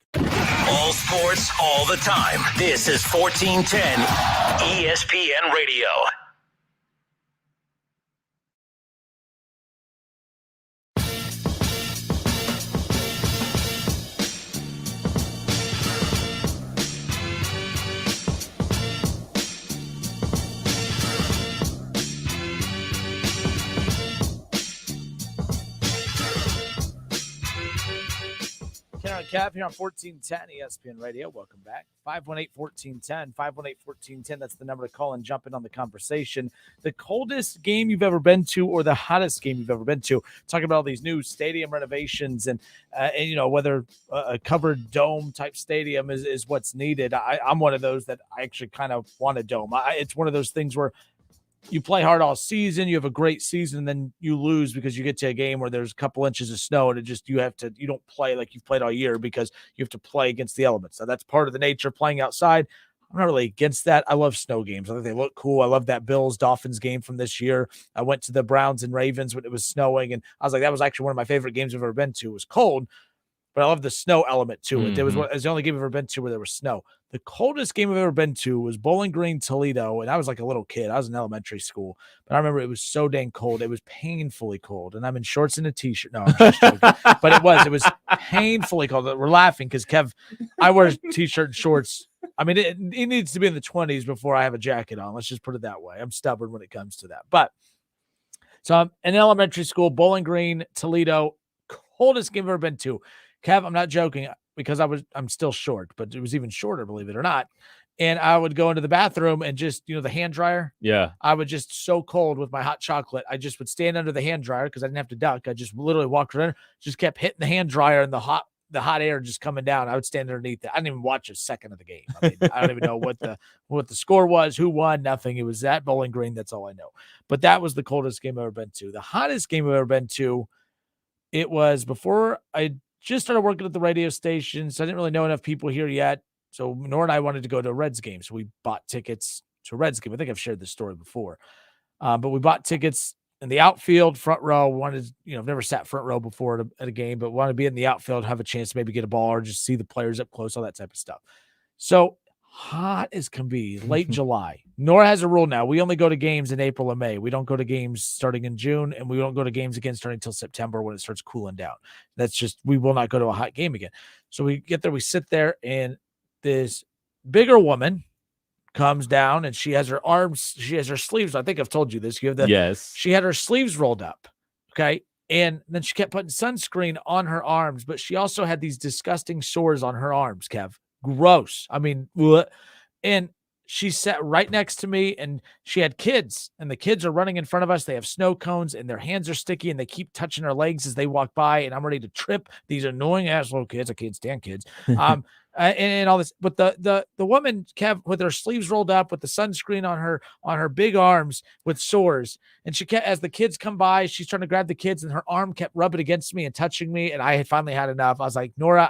S4: All sports, all the time. This is 1410 ESPN Radio.
S1: Cap here on 1410 ESPN Radio. Welcome back. 518-1410, 518-1410. That's the number to call and jump in on the conversation. The coldest game you've ever been to or the hottest game you've ever been to. Talking about all these new stadium renovations and you know, whether a covered dome type stadium is what's needed. I'm one of those that I actually kind of want a dome. It's one of those things where you play hard all season, you have a great season, and then you lose because you get to a game where there's a couple inches of snow and you don't play like you've played all year because you have to play against the elements. So that's part of the nature of playing outside. I'm not really against that. I love snow games. I think they look cool. I love that Bills-Dolphins game from this year. I went to the Browns and Ravens when it was snowing, and I was like, that was actually one of my favorite games I've ever been to. It was cold, but I love the snow element to it. It was the only game I've ever been to where there was snow. The coldest game I've ever been to was Bowling Green, Toledo, and I was like a little kid. I was in elementary school, but I remember it was so dang cold. It was painfully cold, and I'm in shorts and a T-shirt. No, I'm just joking. But it was painfully cold. We're laughing because, Kev, I wear T-shirt and shorts. I mean, it needs to be in the 20s before I have a jacket on. Let's just put it that way. I'm stubborn when it comes to that. But so I'm in elementary school, Bowling Green, Toledo, coldest game I've ever been to. Kev, I'm not joking because I'm still short, but it was even shorter, believe it or not. And I would go into the bathroom and just, the hand dryer.
S2: Yeah.
S1: I would just so cold with my hot chocolate. I just would stand under the hand dryer because I didn't have to duck. I just literally walked around, just kept hitting the hand dryer and the hot air just coming down. I would stand underneath it. I didn't even watch a second of the game. I mean, I don't even know what the score was, who won, nothing. It was at Bowling Green. That's all I know. But that was the coldest game I've ever been to. The hottest game I've ever been to, it was before I just started working at the radio station, so I didn't really know enough people here yet. So Nora and I wanted to go to a Reds game, so we bought tickets to a Reds game. I think I've shared this story before. But we bought tickets in the outfield, front row. Wanted, I've never sat front row before at a game, but want to be in the outfield, have a chance to maybe get a ball or just see the players up close, all that type of stuff. So hot as can be, late July. Nora has a rule now. We only go to games in April and May. We don't go to games starting in June, and we don't go to games again starting until September when it starts cooling down. That's just, we will not go to a hot game again. So we get there, we sit there, and this bigger woman comes down, and she has her sleeves. I think I've told you this.
S2: Yes.
S1: She had her sleeves rolled up. Okay. And then she kept putting sunscreen on her arms, but she also had these disgusting sores on her arms, Kev. Gross. I mean, bleh. And she sat right next to me, and she had kids, and the kids are running in front of us. They have snow cones, and their hands are sticky, and they keep touching her legs as they walk by, and I'm ready to trip these annoying ass little kids. I can't stand kids. And all this, but the woman, Kev, with her sleeves rolled up, with the sunscreen on her big arms with sores, and she kept, as the kids come by, she's trying to grab the kids, and her arm kept rubbing against me and touching me, and I had finally had enough. I was like, Nora,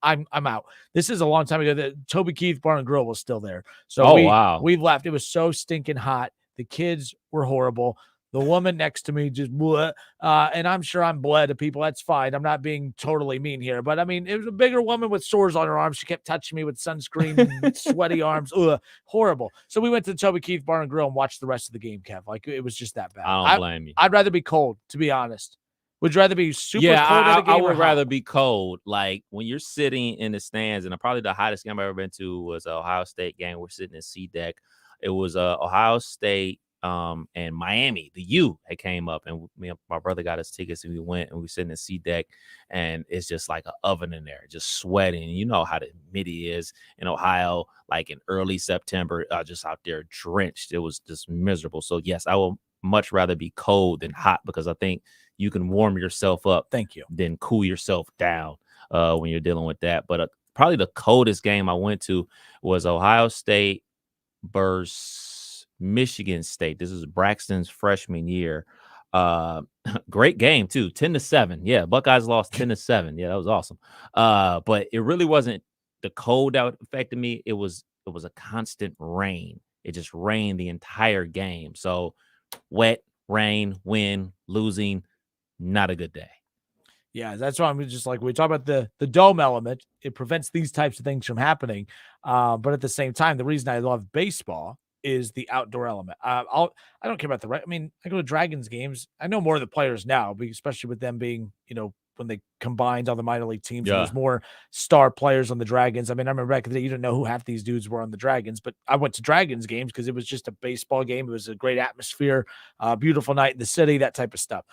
S1: I'm out. This is a long time ago. The Toby Keith Bar and Grill was still there, so we left. It was so stinking hot. The kids were horrible. The woman next to me just bleh, and I'm sure I'm bled to people. That's fine. I'm not being totally mean here, but I mean, it was a bigger woman with sores on her arms. She kept touching me with sunscreen, sweaty arms. Ugh, horrible. So we went to the Toby Keith Bar and Grill and watched the rest of the game, Kev. Like, it was just that bad.
S2: I don't blame you.
S1: I'd rather be cold, to be honest. Would you rather be super cold at a game?
S2: I would rather be cold. Like, when you're sitting in the stands, and probably the hottest game I've ever been to was an Ohio State game. We're sitting in C-Deck. It was Ohio State and Miami. The U had came up, and me and my brother got us tickets, and we went, and we sitting in C-Deck, and it's just like an oven in there, just sweating. You know how the humidity is in Ohio, like in early September, just out there drenched. It was just miserable. So yes, I will much rather be cold than hot, because I think you can warm yourself up.
S1: Thank you.
S2: Then cool yourself down when you're dealing with that. But probably the coldest game I went to was Ohio State versus Michigan State. This is Braxton's freshman year. Great game too. 10-7. Yeah, Buckeyes lost 10-7. Yeah, that was awesome. But it really wasn't the cold that affected me. It was a constant rain. It just rained the entire game. So wet, rain, wind, losing, not a good day.
S1: Yeah, that's why I'm just like, we talk about the dome element. It prevents these types of things from happening. But at the same time, the reason I love baseball is the outdoor element. I don't care about I mean, I go to Dragons games. I know more of the players now, especially with them being, when they combined all the minor league teams, there's more star players on the Dragons. I mean, I remember back in the day, you didn't know who half these dudes were on the Dragons, but I went to Dragons games because it was just a baseball game. It was a great atmosphere, beautiful night in the city, that type of stuff.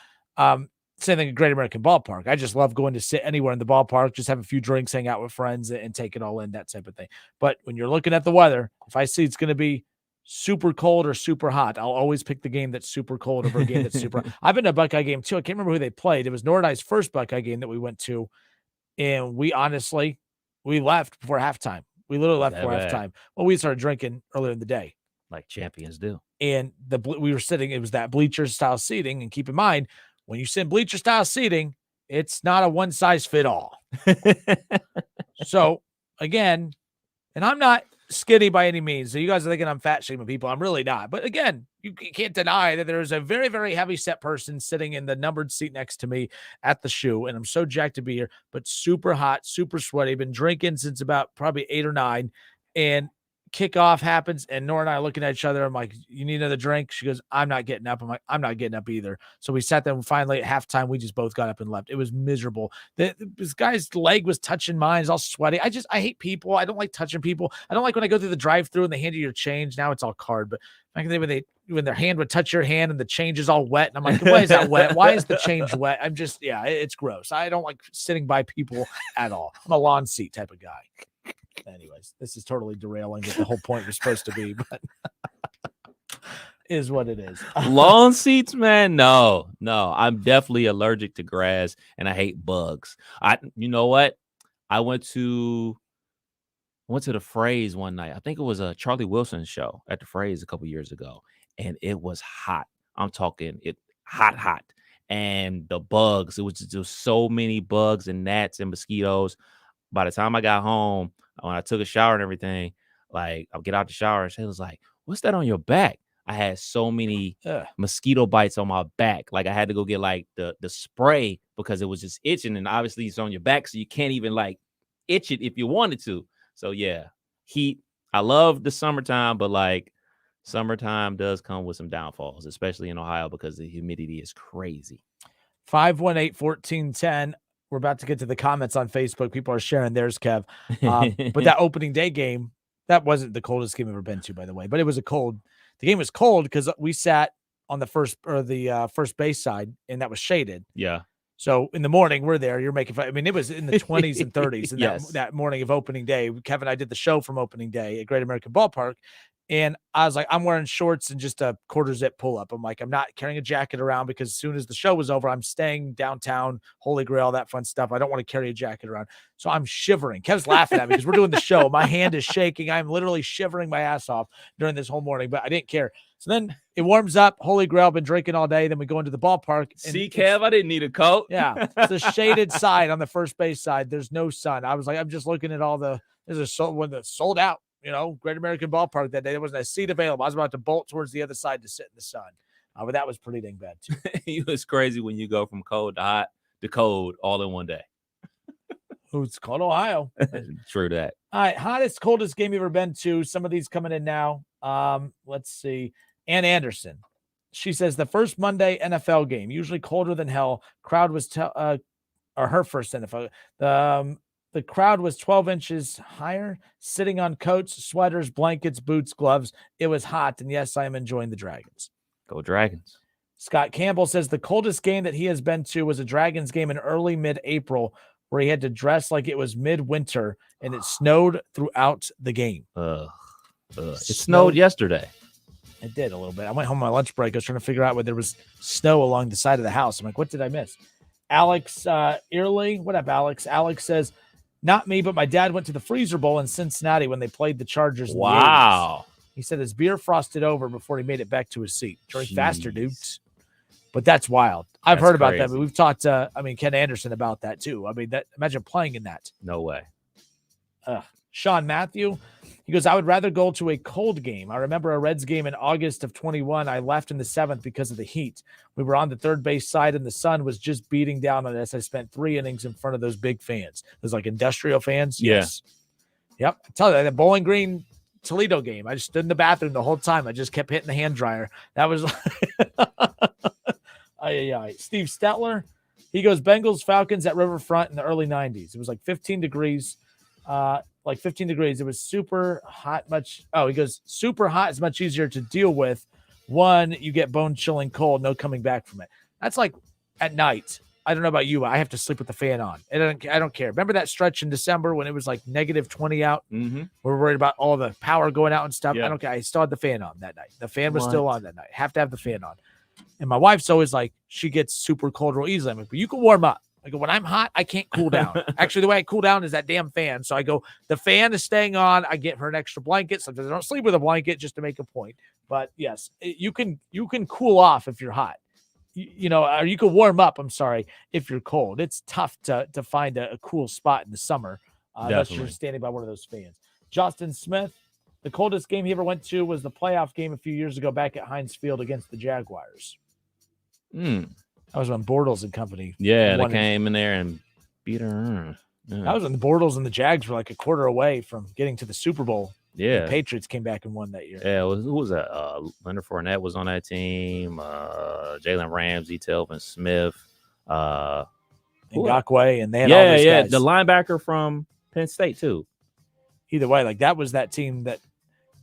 S1: Same thing at Great American Ballpark. I just love going to sit anywhere in the ballpark, just have a few drinks, hang out with friends, and take it all in, that type of thing. But when you're looking at the weather, if I see it's going to be super cold or super hot, I'll always pick the game that's super cold over a game that's super hot. I've been to a Buckeye game too. I can't remember who they played. It was Nora and I's first Buckeye game that we went to, and we left before halftime. We literally left before halftime. Well, we started drinking earlier in the day,
S2: like champions do.
S1: And we were sitting. It was that bleacher style seating, and keep in mind, when you sit in bleacher style seating, it's not a one size fit all. So again, and I'm not skinny by any means. So you guys are thinking I'm fat shaming people. I'm really not. But again, you can't deny that there's a very, very heavy set person sitting in the numbered seat next to me at the shoe. And I'm so jacked to be here, but super hot, super sweaty. Been drinking since about probably 8 or 9. And kickoff happens, and Nora and I are looking at each other. I'm like, you need another drink? She goes, I'm not getting up. I'm like, I'm not getting up either. So we sat there, and finally at halftime, we just both got up and left. It was miserable. This guy's leg was touching mine. It's all sweaty. I hate people. I don't like touching people. I don't like when I go through the drive-thru and they hand you your change. Now it's all card, but back in the day when their hand would touch your hand and the change is all wet, and I'm like, why is that wet? Why is the change wet? I'm just, it's gross. I don't like sitting by people at all. I'm a lawn seat type of guy. Anyways, this is totally derailing what the whole point was supposed to be, but is what it is.
S2: Lawn seats, man. No, I'm definitely allergic to grass, and I hate bugs. You know what? I went to the Phrase one night. I think it was a Charlie Wilson show at the Phrase a couple years ago, and it was hot. I'm talking it hot. And the bugs, it was just so many bugs and gnats and mosquitoes. By the time I got home, when I took a shower and everything, like I'll get out the shower, and she was like, "What's that on your back?" I had so many mosquito bites on my back. Like I had to go get like the spray because it was just itching. And obviously it's on your back, so you can't even like itch it if you wanted to. So yeah, heat. I love the summertime, but like summertime does come with some downfalls, especially in Ohio because the humidity is crazy.
S1: 518-1410. We're about to get to the comments on Facebook. People are sharing theirs, Kev. But that opening day game, that wasn't the coldest game I've ever been to, by the way. But it was the game was cold because we sat on the first base side, and that was shaded.
S2: Yeah.
S1: So in the morning, we're there. You're making fun. I mean, it was in the 20s and 30s. And
S2: Yes.
S1: that morning of opening day, Kevin and I did the show from opening day at Great American Ballpark. And I was like, I'm wearing shorts and just a quarter zip pull up. I'm like, I'm not carrying a jacket around because as soon as the show was over, I'm staying downtown, Holy Grail, that fun stuff. I don't want to carry a jacket around. So I'm shivering. Kev's laughing at me because we're doing the show. My hand is shaking. I'm literally shivering my ass off during this whole morning, but I didn't care. So then it warms up. Holy Grail, been drinking all day. Then we go into the ballpark. And
S2: see, Kev, I didn't need a coat.
S1: Yeah. It's a shaded side on the first base side. There's no sun. I was like, I'm just looking at when the sold out. Great American Ballpark that day. There wasn't a seat available. I was about to bolt towards the other side to sit in the sun. But that was pretty dang bad, too.
S2: It was crazy when you go from cold to hot to cold all in one day.
S1: It's called Ohio.
S2: True that.
S1: All right. Hottest, coldest game you've ever been to. Some of these coming in now. Let's see. Ann Anderson. She says the first Monday NFL game, usually colder than hell. Crowd was, or her first NFL. The crowd was 12 inches higher, sitting on coats, sweaters, blankets, boots, gloves. It was hot, and yes, I am enjoying the Dragons.
S2: Go Dragons.
S1: Scott Campbell says the coldest game that he has been to was a Dragons game in early mid-April where he had to dress like it was midwinter, and it snowed throughout the game.
S2: It snowed yesterday.
S1: It did a little bit. I went home on my lunch break. I was trying to figure out where there was snow along the side of the house. I'm like, what did I miss? Alex Early. What up, Alex? Alex says, not me, but my dad went to the Freezer Bowl in Cincinnati when they played the Chargers. In the 80s. He said his beer frosted over before he made it back to his seat. Drink faster, dudes. But that's wild. I've heard about that, but we've talked to, Ken Anderson about that too. Imagine playing in that.
S2: No way.
S1: Sean Matthew, he goes, I would rather go to a cold game. I remember a Reds game in August of 21. I left in the 7th because of the heat. We were on the third base side and the sun was just beating down on us. I spent 3 innings in front of those big fans. Those like industrial fans.
S2: Yeah.
S1: Yes. Yep. I tell you, that Bowling Green Toledo game, I just stood in the bathroom the whole time. I just kept hitting the hand dryer. That was Steve Stetler. He goes, Bengals Falcons at Riverfront in the early 90s. It was like 15 degrees. It was super hot. He goes, super hot is much easier to deal with. One, you get bone chilling cold, no coming back from it. That's like at night. I don't know about you. I have to sleep with the fan on. I don't care. Remember that stretch in December when it was like negative 20 out?
S2: Mm-hmm.
S1: We're worried about all the power going out and stuff.
S2: Yeah.
S1: I don't care. I still had the fan on that night. The fan was still on that night. Have to have the fan on. And my wife's always like, she gets super cold real easily. I'm like, but you can warm up. I go, when I'm hot, I can't cool down. Actually, the way I cool down is that damn fan. So I go, the fan is staying on. I get her an extra blanket. Sometimes I don't sleep with a blanket just to make a point. But yes, you can cool off if you're hot. Or you can warm up, if you're cold. It's tough to find a cool spot in the summer unless you're standing by one of those fans. Justin Smith, the coldest game he ever went to was the playoff game a few years ago back at Heinz Field against the Jaguars. That was when Bortles and company.
S2: Yeah, they came in there and beat her.
S1: That was when the Bortles and the Jags were like a quarter away from getting to the Super Bowl.
S2: Yeah.
S1: The Patriots came back and won that year.
S2: Yeah, who was that? Leonard Fournette was on that team. Jalen Ramsey, Telvin Smith.
S1: Ngakoue, and they had all those guys.
S2: The linebacker from Penn State, too.
S1: Either way, that was that team that,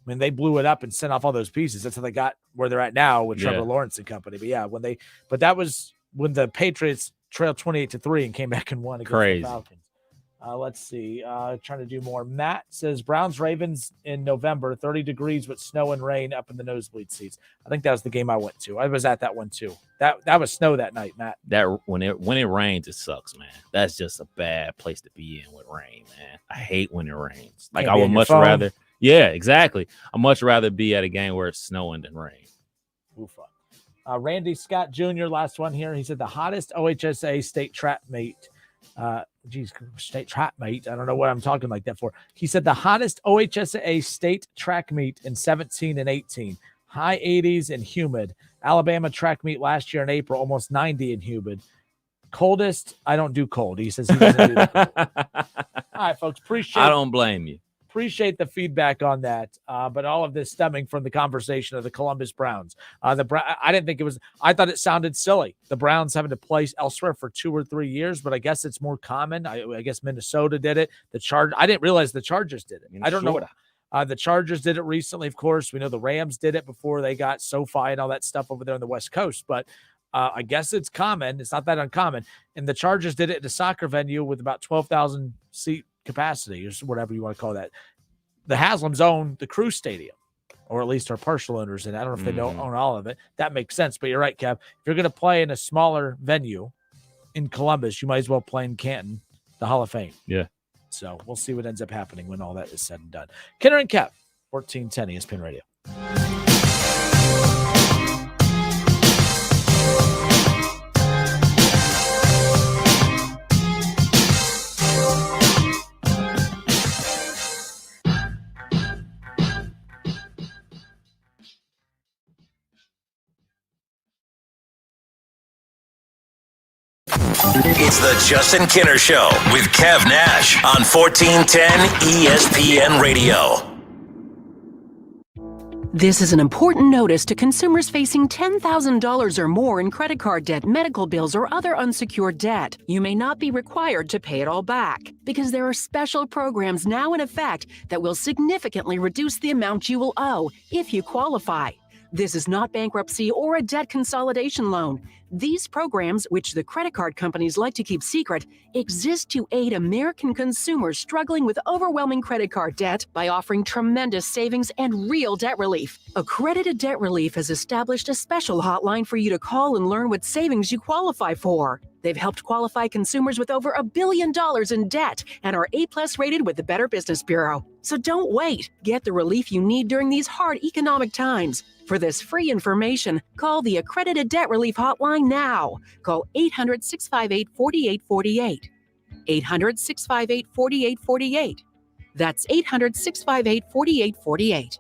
S1: they blew it up and sent off all those pieces. That's how they got where they're at now with Trevor Lawrence and company. But that was when the Patriots trailed 28-3 and came back and won against the Falcons. Let's see. Trying to do more. Matt says Browns Ravens in November, 30 degrees with snow and rain up in the nosebleed seats. I think that was the game I went to. I was at that one too. That was snow that night, Matt.
S2: That when it rains, it sucks, man. That's just a bad place to be in with rain, man. I hate when it rains. Like I would much rather. Yeah, exactly. I'd much rather be at a game where it's snowing than rain.
S1: Oofa. Randy Scott Jr., last one here. He said the hottest OHSA state trap meet. State track meet. I don't know what I'm talking like that for. He said the hottest OHSAA state track meet in 17 and 18. High 80s and humid. Alabama track meet last year in April, almost 90 and humid. Coldest, I don't do cold. He says he doesn't do that. All right, folks,
S2: I don't blame you.
S1: Appreciate the feedback on that, but all of this stemming from the conversation of the Columbus Browns. I didn't think it was. I thought it sounded silly. The Browns having to play elsewhere for 2 or 3 years, but I guess it's more common. I guess Minnesota did it. I didn't realize the Chargers did it. I don't know what. The Chargers did it recently, of course. We know the Rams did it before they got SoFi and all that stuff over there on the West Coast, but I guess it's common. It's not that uncommon. And the Chargers did it at a soccer venue with about 12,000 seat capacity, or whatever you want to call that. The Haslams own the Crew Stadium, or at least are partial owners, and I don't know if they don't own all of it. That makes sense, but you're right, Kev. If you're going to play in a smaller venue in Columbus, you might as well play in Canton, the Hall of Fame.
S2: Yeah.
S1: So we'll see what ends up happening when all that is said and done. Kenner and Kev, 1410 ESPN Radio.
S4: It's the Justin Kinner Show with Kev Nash on 1410 ESPN Radio.
S11: This is an important notice to consumers facing $10,000 or more in credit card debt, medical bills, or other unsecured debt. You may not be required to pay it all back because there are special programs now in effect that will significantly reduce the amount you will owe if you qualify. This is not bankruptcy or a debt consolidation loan. These programs, which the credit card companies like to keep secret, exist to aid American consumers struggling with overwhelming credit card debt by offering tremendous savings and real debt relief. Accredited Debt Relief has established a special hotline for you to call and learn what savings you qualify for. They've helped qualify consumers with over $1 billion in debt and are A+ rated with the Better Business Bureau. So don't wait. Get the relief you need during these hard economic times. For this free information, call the Accredited Debt Relief Hotline now. Call 800-658-4848. 800-658-4848. That's 800-658-4848.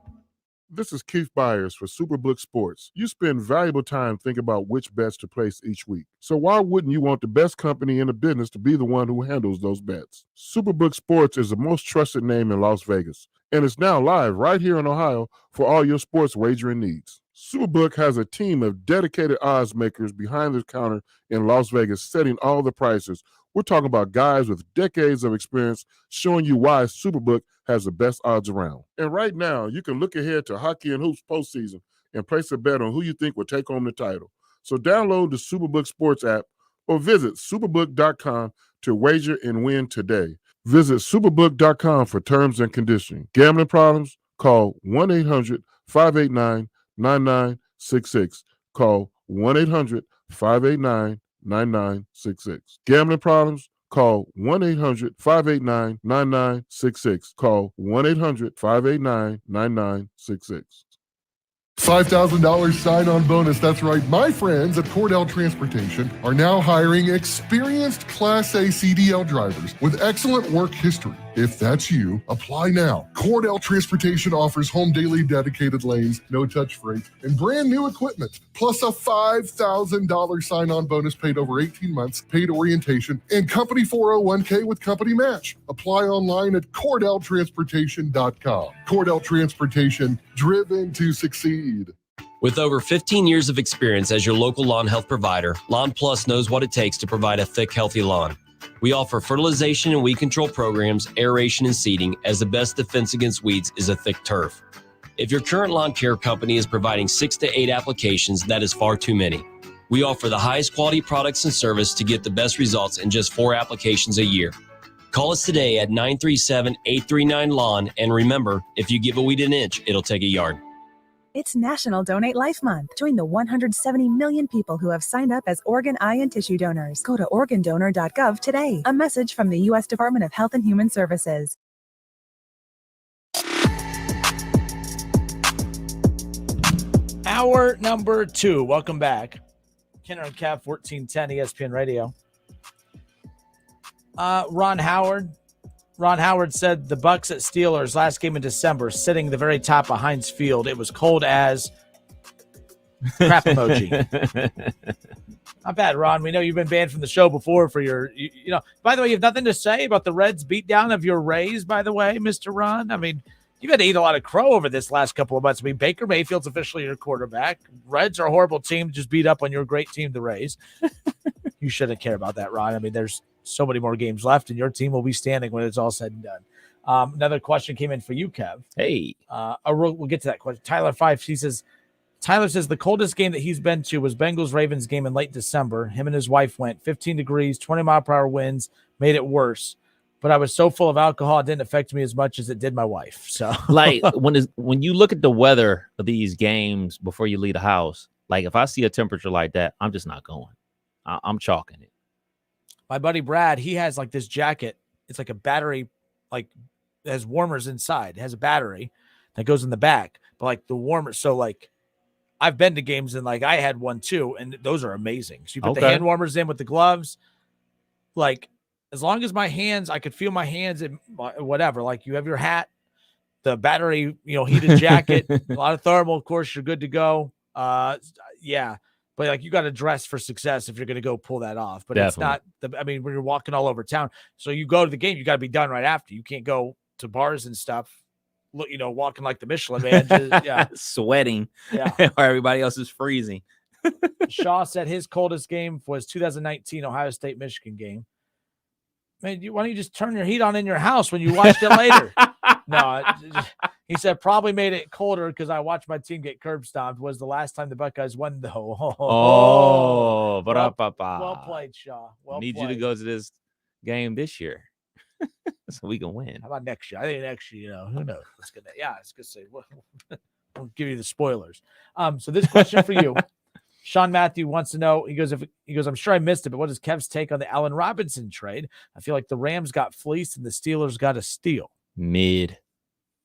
S12: This is Keith Byers for Superbook Sports. You spend valuable time thinking about which bets to place each week. So why wouldn't you want the best company in the business to be the one who handles those bets? Superbook Sports is the most trusted name in Las Vegas, and it's now live right here in Ohio for all your sports wagering needs. Superbook has a team of dedicated odds makers behind the counter in Las Vegas setting all the prices. We're talking about guys with decades of experience showing you why Superbook has the best odds around. And right now, you can look ahead to Hockey and Hoops postseason and place a bet on who you think will take home the title. So download the Superbook Sports app or visit superbook.com to wager and win today. Visit superbook.com for terms and conditions. Gambling problems? Call 1-800-589-9966. Call 1-800-589-9966. Gambling problems? Call 1-800-589-9966. Call 1-800-589-9966.
S13: $5,000 sign-on bonus. That's right. My friends at Cordell Transportation are now hiring experienced Class A CDL drivers with excellent work history. If that's you, apply now. Cordell Transportation offers home daily dedicated lanes, no-touch freight, and brand new equipment, plus a $5,000 sign-on bonus paid over 18 months, paid orientation, and company 401k with company match. Apply online at CordellTransportation.com. Cordell Transportation, driven to succeed.
S14: With over 15 years of experience as your local lawn health provider, Lawn Plus knows what it takes to provide a thick, healthy lawn. We offer fertilization and weed control programs, aeration and seeding, as the best defense against weeds is a thick turf. If your current lawn care company is providing 6 to 8 applications, that is far too many. We offer the highest quality products and service to get the best results in just 4 applications a year. Call us today at 937-839-LAWN, and remember, if you give a weed an inch, it'll take a yard.
S15: It's National Donate Life Month. Join the 170 million people who have signed up as organ, eye, and tissue donors. Go to organdonor.gov today. A message from the U.S. Department of Health and Human Services.
S1: Hour number 2. Welcome back. Kenner and Kev, 1410 ESPN Radio. Ron Howard said the Bucks at Steelers last game in December, sitting the very top of Heinz Field. It was cold as Crap emoji. Not bad, Ron. We know you've been banned from the show before for your, by the way, you have nothing to say about the Reds beatdown of your Rays, by the way, Mr. Ron. I mean, you've had to eat a lot of crow over this last couple of months. I mean, Baker Mayfield's officially your quarterback. Reds are a horrible team, just beat up on your great team, the Rays. You shouldn't care about that, Ron. I mean, there's so many more games left, and your team will be standing when it's all said and done. Another question came in for you, Kev.
S2: Hey.
S1: We'll get to that question. Tyler 5, Tyler says the coldest game that he's been to was Bengals-Ravens game in late December. Him and his wife went 15 degrees, 20-mile-per-hour winds, made it worse. But I was so full of alcohol, it didn't affect me as much as it did my wife. So,
S2: like, when you look at the weather of these games before you leave the house, like, if I see a temperature like that, I'm just not going. I'm chalking it.
S1: My buddy Brad, he has, like, this jacket. It's like a battery, like, it has warmers inside. It has a battery that goes in the back. But, like, the warmer, so, like, I've been to games and like I had one too, and those are amazing. So you put the hand warmers in with the gloves, like as long as my hands, I could feel my hands and whatever. Like you have your hat, the battery, heated jacket, a lot of thermal. Of course, you're good to go. Yeah, but like you got to dress for success if you're going to go pull that off. But
S2: Definitely.
S1: It's not. When you're walking all over town, so you go to the game, you got to be done right after. You can't go to bars and stuff. Look, walking like the Michelin man,
S2: sweating,
S1: yeah,
S2: or everybody else is freezing.
S1: Shaw said his coldest game was 2019 Ohio State Michigan game. Man, why don't you just turn your heat on in your house when you watched it later? No, he said probably made it colder because I watched my team get curb stomped. Was the last time the Buckeyes won though. Well played, Shaw.
S2: Need you to go to this game this year. So we can win.
S1: How about next year? I think next year, who knows? It's gonna, it's gonna say. I'll give you the spoilers. So this question for you, Sean Matthew wants to know. He goes, I'm sure I missed it, but what is Kev's take on the Allen Robinson trade? I feel like the Rams got fleeced and the Steelers got a steal.
S2: Mid.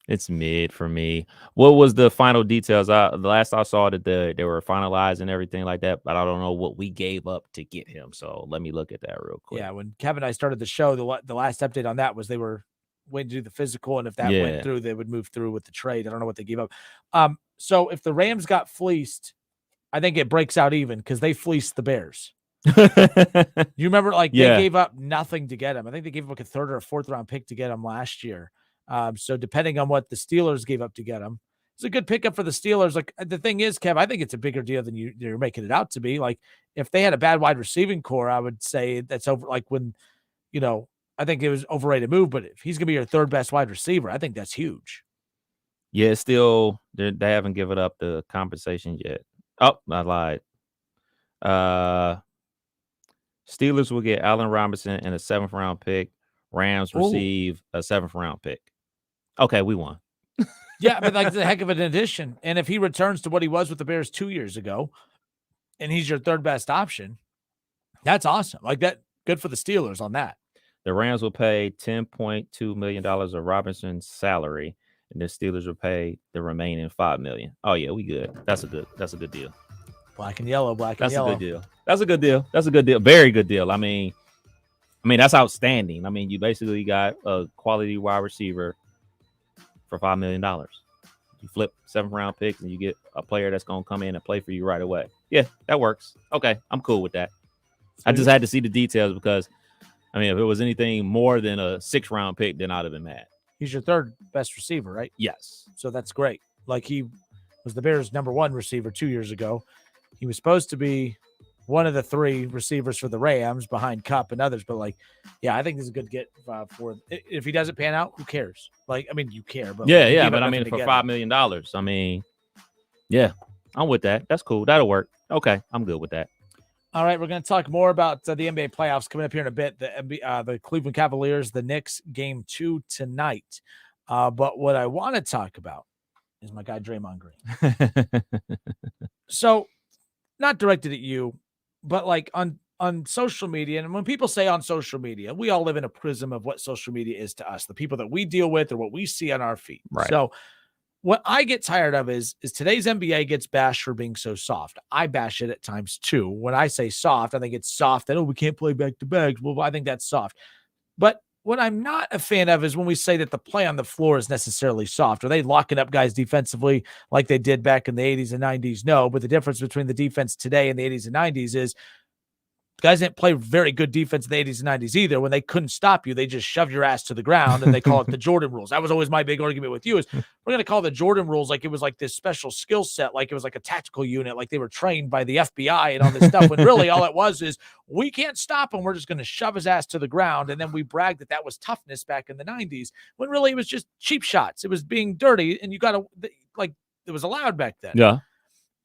S2: It's mid for me. What was the final details? The last I saw that they were finalized and everything like that, but I don't know what we gave up to get him. So let me look at that real quick.
S1: Yeah, when Kevin and I started the show, the last update on that was they were waiting to do the physical, and if that went through, they would move through with the trade. I don't know what they gave up. So if the Rams got fleeced, I think it breaks out even because they fleeced the Bears. You remember, they gave up nothing to get him. I think they gave up like a third or a fourth round pick to get him last year. So depending on what the Steelers gave up to get him, it's a good pickup for the Steelers. Like the thing is, Kev, I think it's a bigger deal than you're making it out to be. Like if they had a bad wide receiving core, I would say that's over. Like when, I think it was overrated move, but if he's going to be your third best wide receiver, I think that's huge.
S2: Yeah, still, they haven't given up the compensation yet. Oh, I lied. Steelers will get Allen Robinson and a 7th round pick. Rams receive a 7th round pick. Okay, we won.
S1: Yeah, but like it's a heck of an addition. And if he returns to what he was with the Bears 2 years ago, and he's your third best option, that's awesome. Like that, good for the Steelers on that.
S2: The Rams will pay $10.2 million of Robinson's salary, and the Steelers will pay the remaining $5 million. Oh yeah, we good. That's a good deal.
S1: Black and yellow.
S2: That's a good deal. That's a good deal. Very good deal. I mean, that's outstanding. I mean, you basically got a quality wide receiver for $5 million. You flip 7th round picks and you get a player that's going to come in and play for you right away. Yeah, that works. Okay, I'm cool with that. I just had to see the details because, if it was anything more than a 6th round pick, then I'd have been mad.
S1: He's your third best receiver, right?
S2: Yes.
S1: So that's great. Like he was the Bears' number 1 receiver 2 years ago. He was supposed to be one of the 3 receivers for the Rams behind Kupp and others. But I think this is a good get for if he doesn't pan out, who cares? You care. But
S2: yeah. But for $5 million, yeah, I'm with that. That's cool. That'll work. Okay, I'm good with that.
S1: All right, we're going to talk more about the NBA playoffs coming up here in a bit. The Cleveland Cavaliers, the Knicks game 2 tonight. But what I want to talk about is my guy Draymond Green. So, not directed at you, but like on social media, and when people say on social media, we all live in a prism of what social media is to us, the people that we deal with or what we see on our feed.
S2: Right.
S1: So what I get tired of is today's NBA gets bashed for being so soft. I bash it at times too. When I say soft, I think it's soft that, we can't play back to backs. Well, I think that's soft. But what I'm not a fan of is when we say that the play on the floor is necessarily soft. Are they locking up guys defensively like they did back in the 80s and 90s? No, but the difference between the defense today and the 80s and 90s is guys didn't play very good defense in the 80s and 90s either. When they couldn't stop you, they just shove your ass to the ground, and they call it the Jordan rules. That was always my big argument with you is we're going to call the Jordan rules like it was like this special skill set, like it was like a tactical unit, like they were trained by the FBI and all this stuff, when really all it was is we can't stop him. We're just going to shove his ass to the ground. And then we bragged that that was toughness back in the 90s, when really it was just cheap shots. It was being dirty, and you got to, like, it was allowed back then.
S2: Yeah.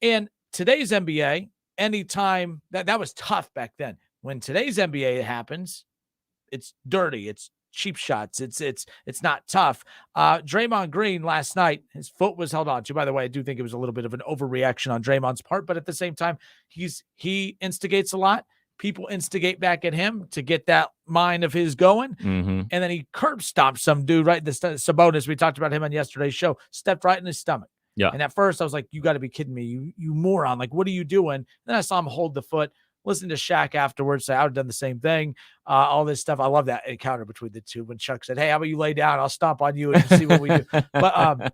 S1: And today's NBA, anytime that was tough back then. When today's NBA happens, it's dirty, it's cheap shots, it's not tough. Draymond Green last night, his foot was held on to. By the way, I do think it was a little bit of an overreaction on Draymond's part, but at the same time, he instigates a lot. People instigate back at him to get that mind of his going.
S2: Mm-hmm.
S1: And then he curb stomped some dude right in the Sabonis. We talked about him on yesterday's show, stepped right in his stomach.
S2: Yeah.
S1: And at first I was like, you got to be kidding me. You moron. Like, what are you doing? Then I saw him hold the foot, listen to Shaq afterwards say, I would have done the same thing. All this stuff. I love that encounter between the two when Chuck said, hey, how about you lay down? I'll stomp on you and see what we do. But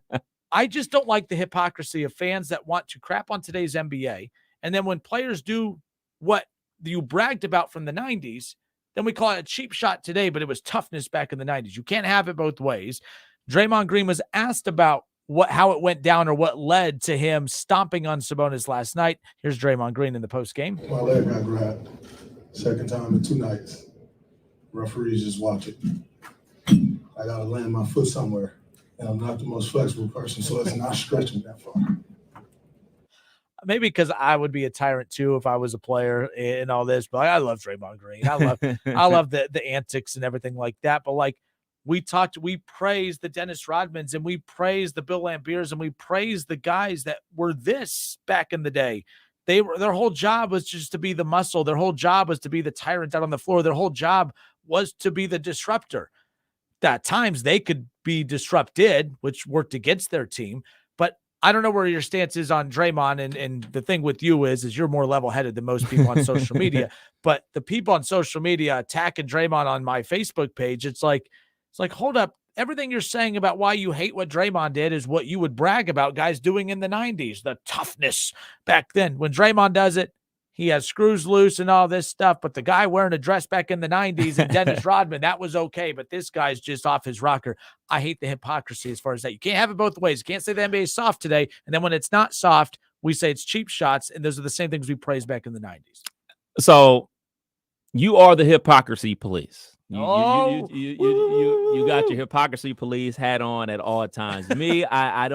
S1: I just don't like the hypocrisy of fans that want to crap on today's NBA. And then when players do what you bragged about from the 90s, then we call it a cheap shot today, but it was toughness back in the 90s. You can't have it both ways. Draymond Green was asked about how it went down or what led to him stomping on Sabonis last night. Here's Draymond Green in the post game.
S3: My leg got grabbed. Second time in 2 nights. Referees just watch it. I gotta land my foot somewhere. And I'm not the most flexible person, so it's not stretching that far.
S1: Maybe because I would be a tyrant too if I was a player in all this, but I love Draymond Green. I love the antics and everything like that. But like, we praised the Dennis Rodmans, and we praised the Bill Lambiers, and we praised the guys that were this back in the day. Their whole job was just to be the muscle. Their whole job was to be the tyrant out on the floor. Their whole job was to be the disruptor. At times they could be disrupted, which worked against their team. But I don't know where your stance is on Draymond. And the thing with you is you're more level-headed than most people on social media. But the people on social media attacking Draymond on my Facebook page, it's like, hold up. Everything you're saying about why you hate what Draymond did is what you would brag about guys doing in the 90s, the toughness back then. When Draymond does it, he has screws loose and all this stuff. But the guy wearing a dress back in the 90s and Dennis Rodman, that was okay. But this guy's just off his rocker. I hate the hypocrisy as far as that. You can't have it both ways. You can't say the NBA is soft today, and then when it's not soft, we say it's cheap shots, and those are the same things we praised back in the 90s.
S2: So you are the hypocrisy police. You got your hypocrisy police hat on at all times. Me, I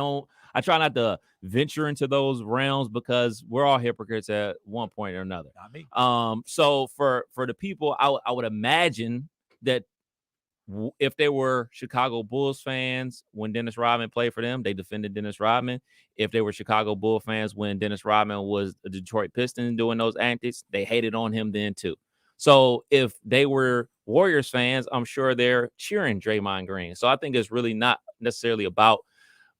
S2: try not to venture into those realms because we're all hypocrites at one point or another.
S1: Not me.
S2: So for the people, I would imagine that if they were Chicago Bulls fans when Dennis Rodman played for them, they defended Dennis Rodman. If they were Chicago Bulls fans when Dennis Rodman was a Detroit Pistons doing those antics, they hated on him then too. So if they were Warriors fans, I'm sure they're cheering Draymond Green. So I think it's really not necessarily about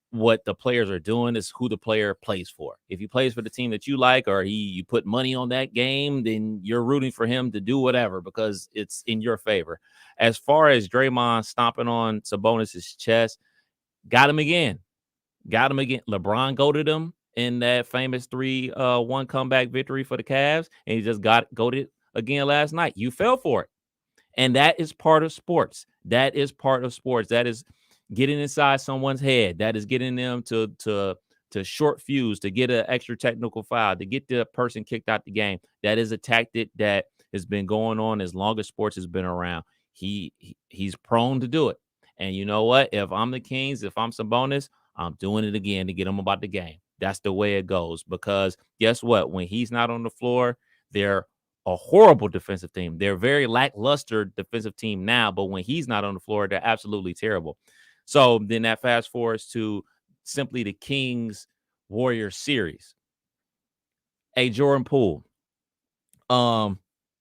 S2: what the players are doing, is who the player plays for. If he plays for the team that you like, or you put money on that game, then you're rooting for him to do whatever because it's in your favor. As far as Draymond stomping on Sabonis' chest, got him again. LeBron goated him in that famous 3-1 comeback victory for the Cavs, and he just got goated again last night. You fell for it. And that is part of sports. That is getting inside someone's head. That is getting them to short fuse, to get an extra technical foul, to get the person kicked out the game. That is a tactic that has been going on as long as sports has been around. He's prone to do it. And you know what? If I'm the Kings, if I'm Sabonis, I'm doing it again to get them about the game. That's the way it goes. Because guess what? When he's not on the floor, they're a horrible defensive team. They're a very lackluster defensive team now, but when he's not on the floor, they're absolutely terrible. So then that fast forwards to simply the Kings Warriors series. Hey, Jordan Poole,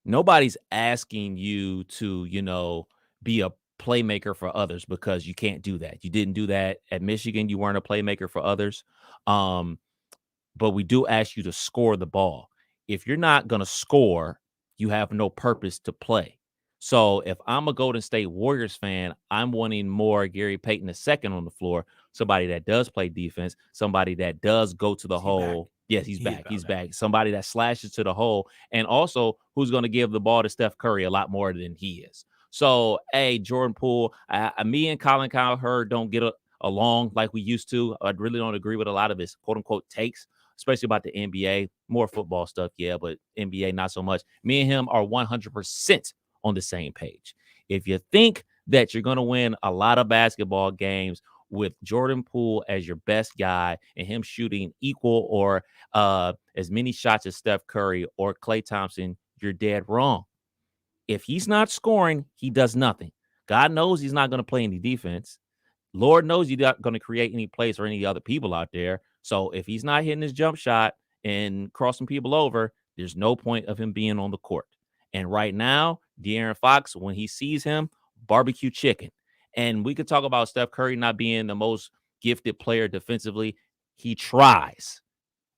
S2: nobody's asking you to, be a playmaker for others because you can't do that. You didn't do that at Michigan. You weren't a playmaker for others. But we do ask you to score the ball. If you're not going to score, you have no purpose to play. So if I'm a Golden State Warriors fan, I'm wanting more Gary Payton II on the floor, somebody that does play defense, somebody that does go to the hole. Yes, he's back. He's back. Somebody that slashes to the hole, and also who's going to give the ball to Steph Curry a lot more than he is. So, hey, Jordan Poole, me and Colin Cowherd don't get along like we used to. I really don't agree with a lot of his quote-unquote takes, especially about the NBA. More football stuff, yeah, but NBA not so much. Me and him are 100% on the same page. If you think that you're going to win a lot of basketball games with Jordan Poole as your best guy and him shooting equal or as many shots as Steph Curry or Klay Thompson, you're dead wrong. If he's not scoring, he does nothing. God knows he's not going to play any defense. Lord knows he's not going to create any plays for any other people out there. So if he's not hitting his jump shot and crossing people over, there's no point of him being on the court. And right now, De'Aaron Fox, when he sees him, barbecue chicken. And we could talk about Steph Curry not being the most gifted player defensively. He tries.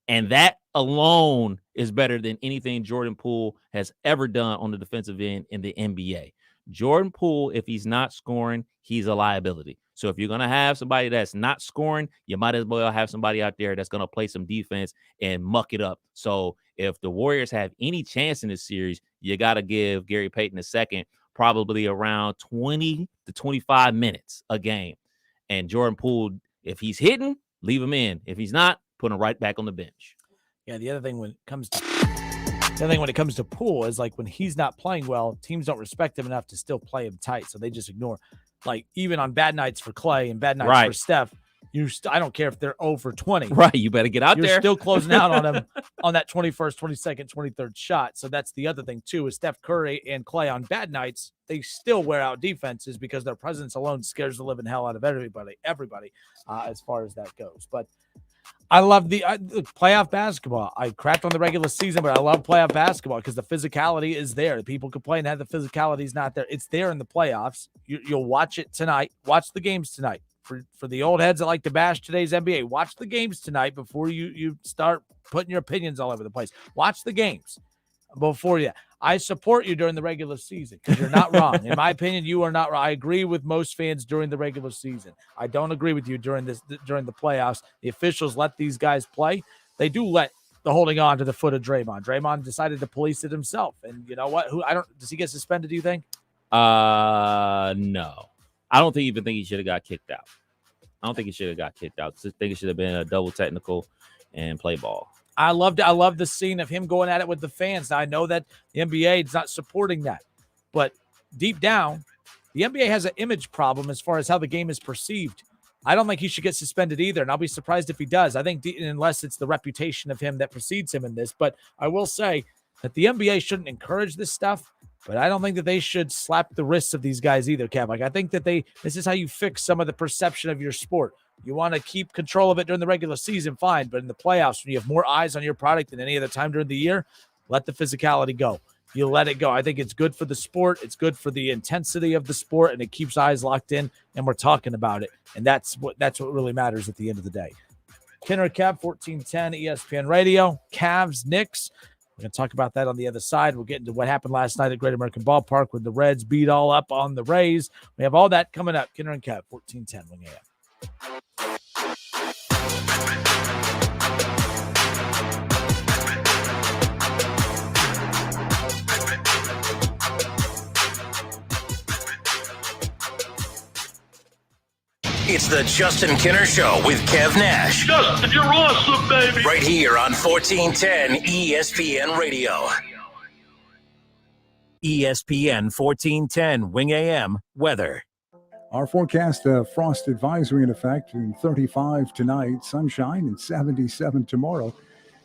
S2: And that alone is better than anything Jordan Poole has ever done on the defensive end in the NBA. Jordan Poole, if he's not scoring, he's a liability. So if you're going to have somebody that's not scoring, you might as well have somebody out there that's going to play some defense and muck it up. So if the Warriors have any chance in this series, you got to give Gary Payton II probably around 20 to 25 minutes a game. And Jordan Poole, if he's hitting, leave him in. If he's not, put him right back on the bench.
S1: Yeah, the other thing when it comes to Poole is like when he's not playing well, teams don't respect him enough to still play him tight, so they just ignore. Like even on bad nights for Klay and bad nights for Steph, I don't care if they're 0 for 20.
S2: Right, you better get out there.
S1: You're still closing out on him on that 21st, 22nd, 23rd shot. So that's the other thing too is Steph Curry and Klay on bad nights, they still wear out defenses because their presence alone scares the living hell out of everybody as far as that goes. But I love the playoff basketball. I crapped on the regular season, but I love playoff basketball because the physicality is there. People complain that the physicality is not there. It's there in the playoffs. You'll watch it tonight. Watch the games tonight. For the old heads that like to bash today's NBA, watch the games tonight before you start putting your opinions all over the place. Watch the games before you. I support you during the regular season because you're not wrong. In my opinion, you are not wrong. I agree with most fans during the regular season. I don't agree with you during the playoffs. The officials let these guys play. They do let the holding on to the foot of Draymond. Draymond decided to police it himself. And you know what? Does he get suspended, do you think?
S2: No. I don't even think he should have got kicked out. I think it should have been a double technical and play ball.
S1: I love the scene of him going at it with the fans. Now, I know that the NBA is not supporting that, but deep down, the NBA has an image problem as far as how the game is perceived. I don't think he should get suspended either, and I'll be surprised if he does. I think unless it's the reputation of him that precedes him in this, but I will say that the NBA shouldn't encourage this stuff, but I don't think that they should slap the wrists of these guys either, Kev. Like, I think that this is how you fix some of the perception of your sport. You want to keep control of it during the regular season, fine. But in the playoffs, when you have more eyes on your product than any other time during the year, let the physicality go. You let it go. I think it's good for the sport. It's good for the intensity of the sport, and it keeps eyes locked in, and we're talking about it. And that's what really matters at the end of the day. Kenner Kev, 1410 ESPN Radio. Cavs, Knicks. We're going to talk about that on the other side. We'll get into what happened last night at Great American Ballpark when the Reds beat all up on the Rays. We have all that coming up. Kenner and Kev, 1410 Wing AM.
S4: It's the Justin Kinner Show with Kev Nash.
S6: Justin, you're awesome, baby.
S4: Right here on 1410 ESPN Radio. ESPN 1410 Wing AM weather.
S16: Our forecast, frost advisory in effect, and 35 tonight, sunshine and 77 tomorrow.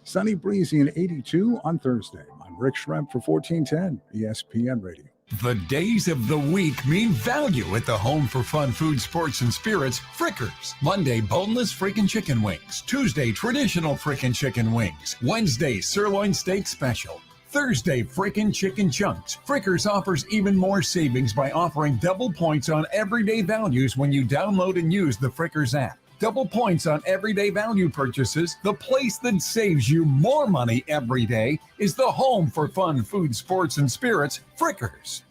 S16: Sunny, breezy, and 82 on Thursday. I'm Rick Schremp for 1410 ESPN Radio.
S7: The days of the week mean value at the home for fun food, sports, and spirits, Frickers. Monday, boneless freaking chicken wings. Tuesday, traditional freaking chicken wings. Wednesday, sirloin steak special. Thursday, freaking chicken chunks. Frickers offers even more savings by offering double points on everyday values when you download and use the Frickers app. Double points on everyday value purchases. The place that saves you more money every day is the home for fun food, sports, and spirits, Frickers.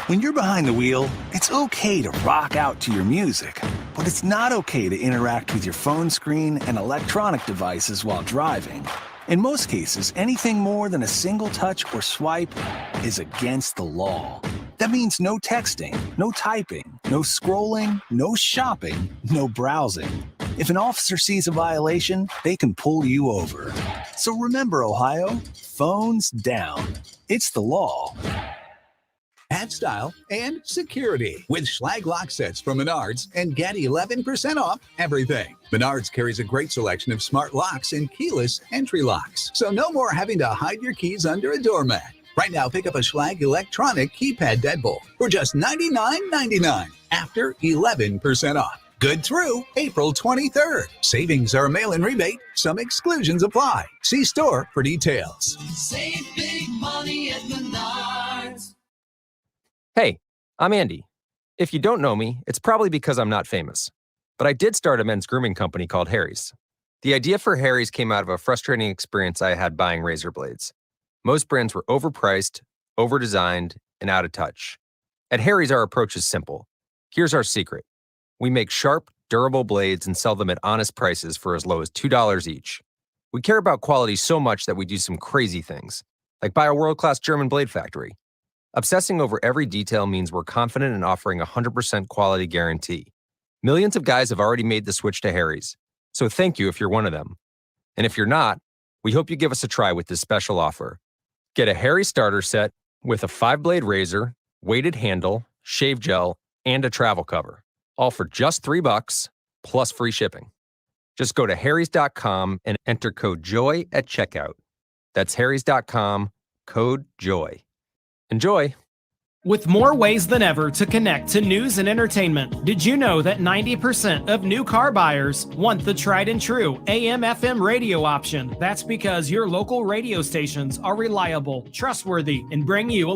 S8: When you're behind the wheel, it's okay to rock out to your music, but it's not okay to interact with your phone screen and electronic devices while driving. In most cases, anything more than a single touch or swipe is against the law. That means no texting, no typing, no scrolling, no shopping, no browsing. If an officer sees a violation, they can pull you over. So remember, Ohio, phones down. It's the law.
S5: Add style and security with Schlag lock sets from Menards and get 11% off everything. Menards carries a great selection of smart locks and keyless entry locks, so no more having to hide your keys under a doormat. Right now, pick up a Schlag electronic keypad deadbolt for just $99.99 after 11% off. Good through April 23rd. Savings are a mail-in rebate. Some exclusions apply. See store for details.
S6: Save big money at Menards.
S17: Hey, I'm Andy. If you don't know me, it's probably because I'm not famous. But I did start a men's grooming company called Harry's. The idea for Harry's came out of a frustrating experience I had buying razor blades. Most brands were overpriced, overdesigned, and out of touch. At Harry's, our approach is simple. Here's our secret. We make sharp, durable blades and sell them at honest prices for as low as $2 each. We care about quality so much that we do some crazy things, like buy a world-class German blade factory. Obsessing over every detail means we're confident in offering a 100% quality guarantee. Millions of guys have already made the switch to Harry's, so thank you if you're one of them. And if you're not, we hope you give us a try with this special offer. Get a Harry's starter set with a 5-blade razor, weighted handle, shave gel, and a travel cover, all for just $3 plus free shipping. Just go to harrys.com and enter code JOY at checkout. That's harrys.com, code JOY. Enjoy.
S18: With more ways than ever to connect to news and entertainment, did you know that 90% of new car buyers want the tried and true AM/FM radio option? That's because your local radio stations are reliable, trustworthy, and bring you a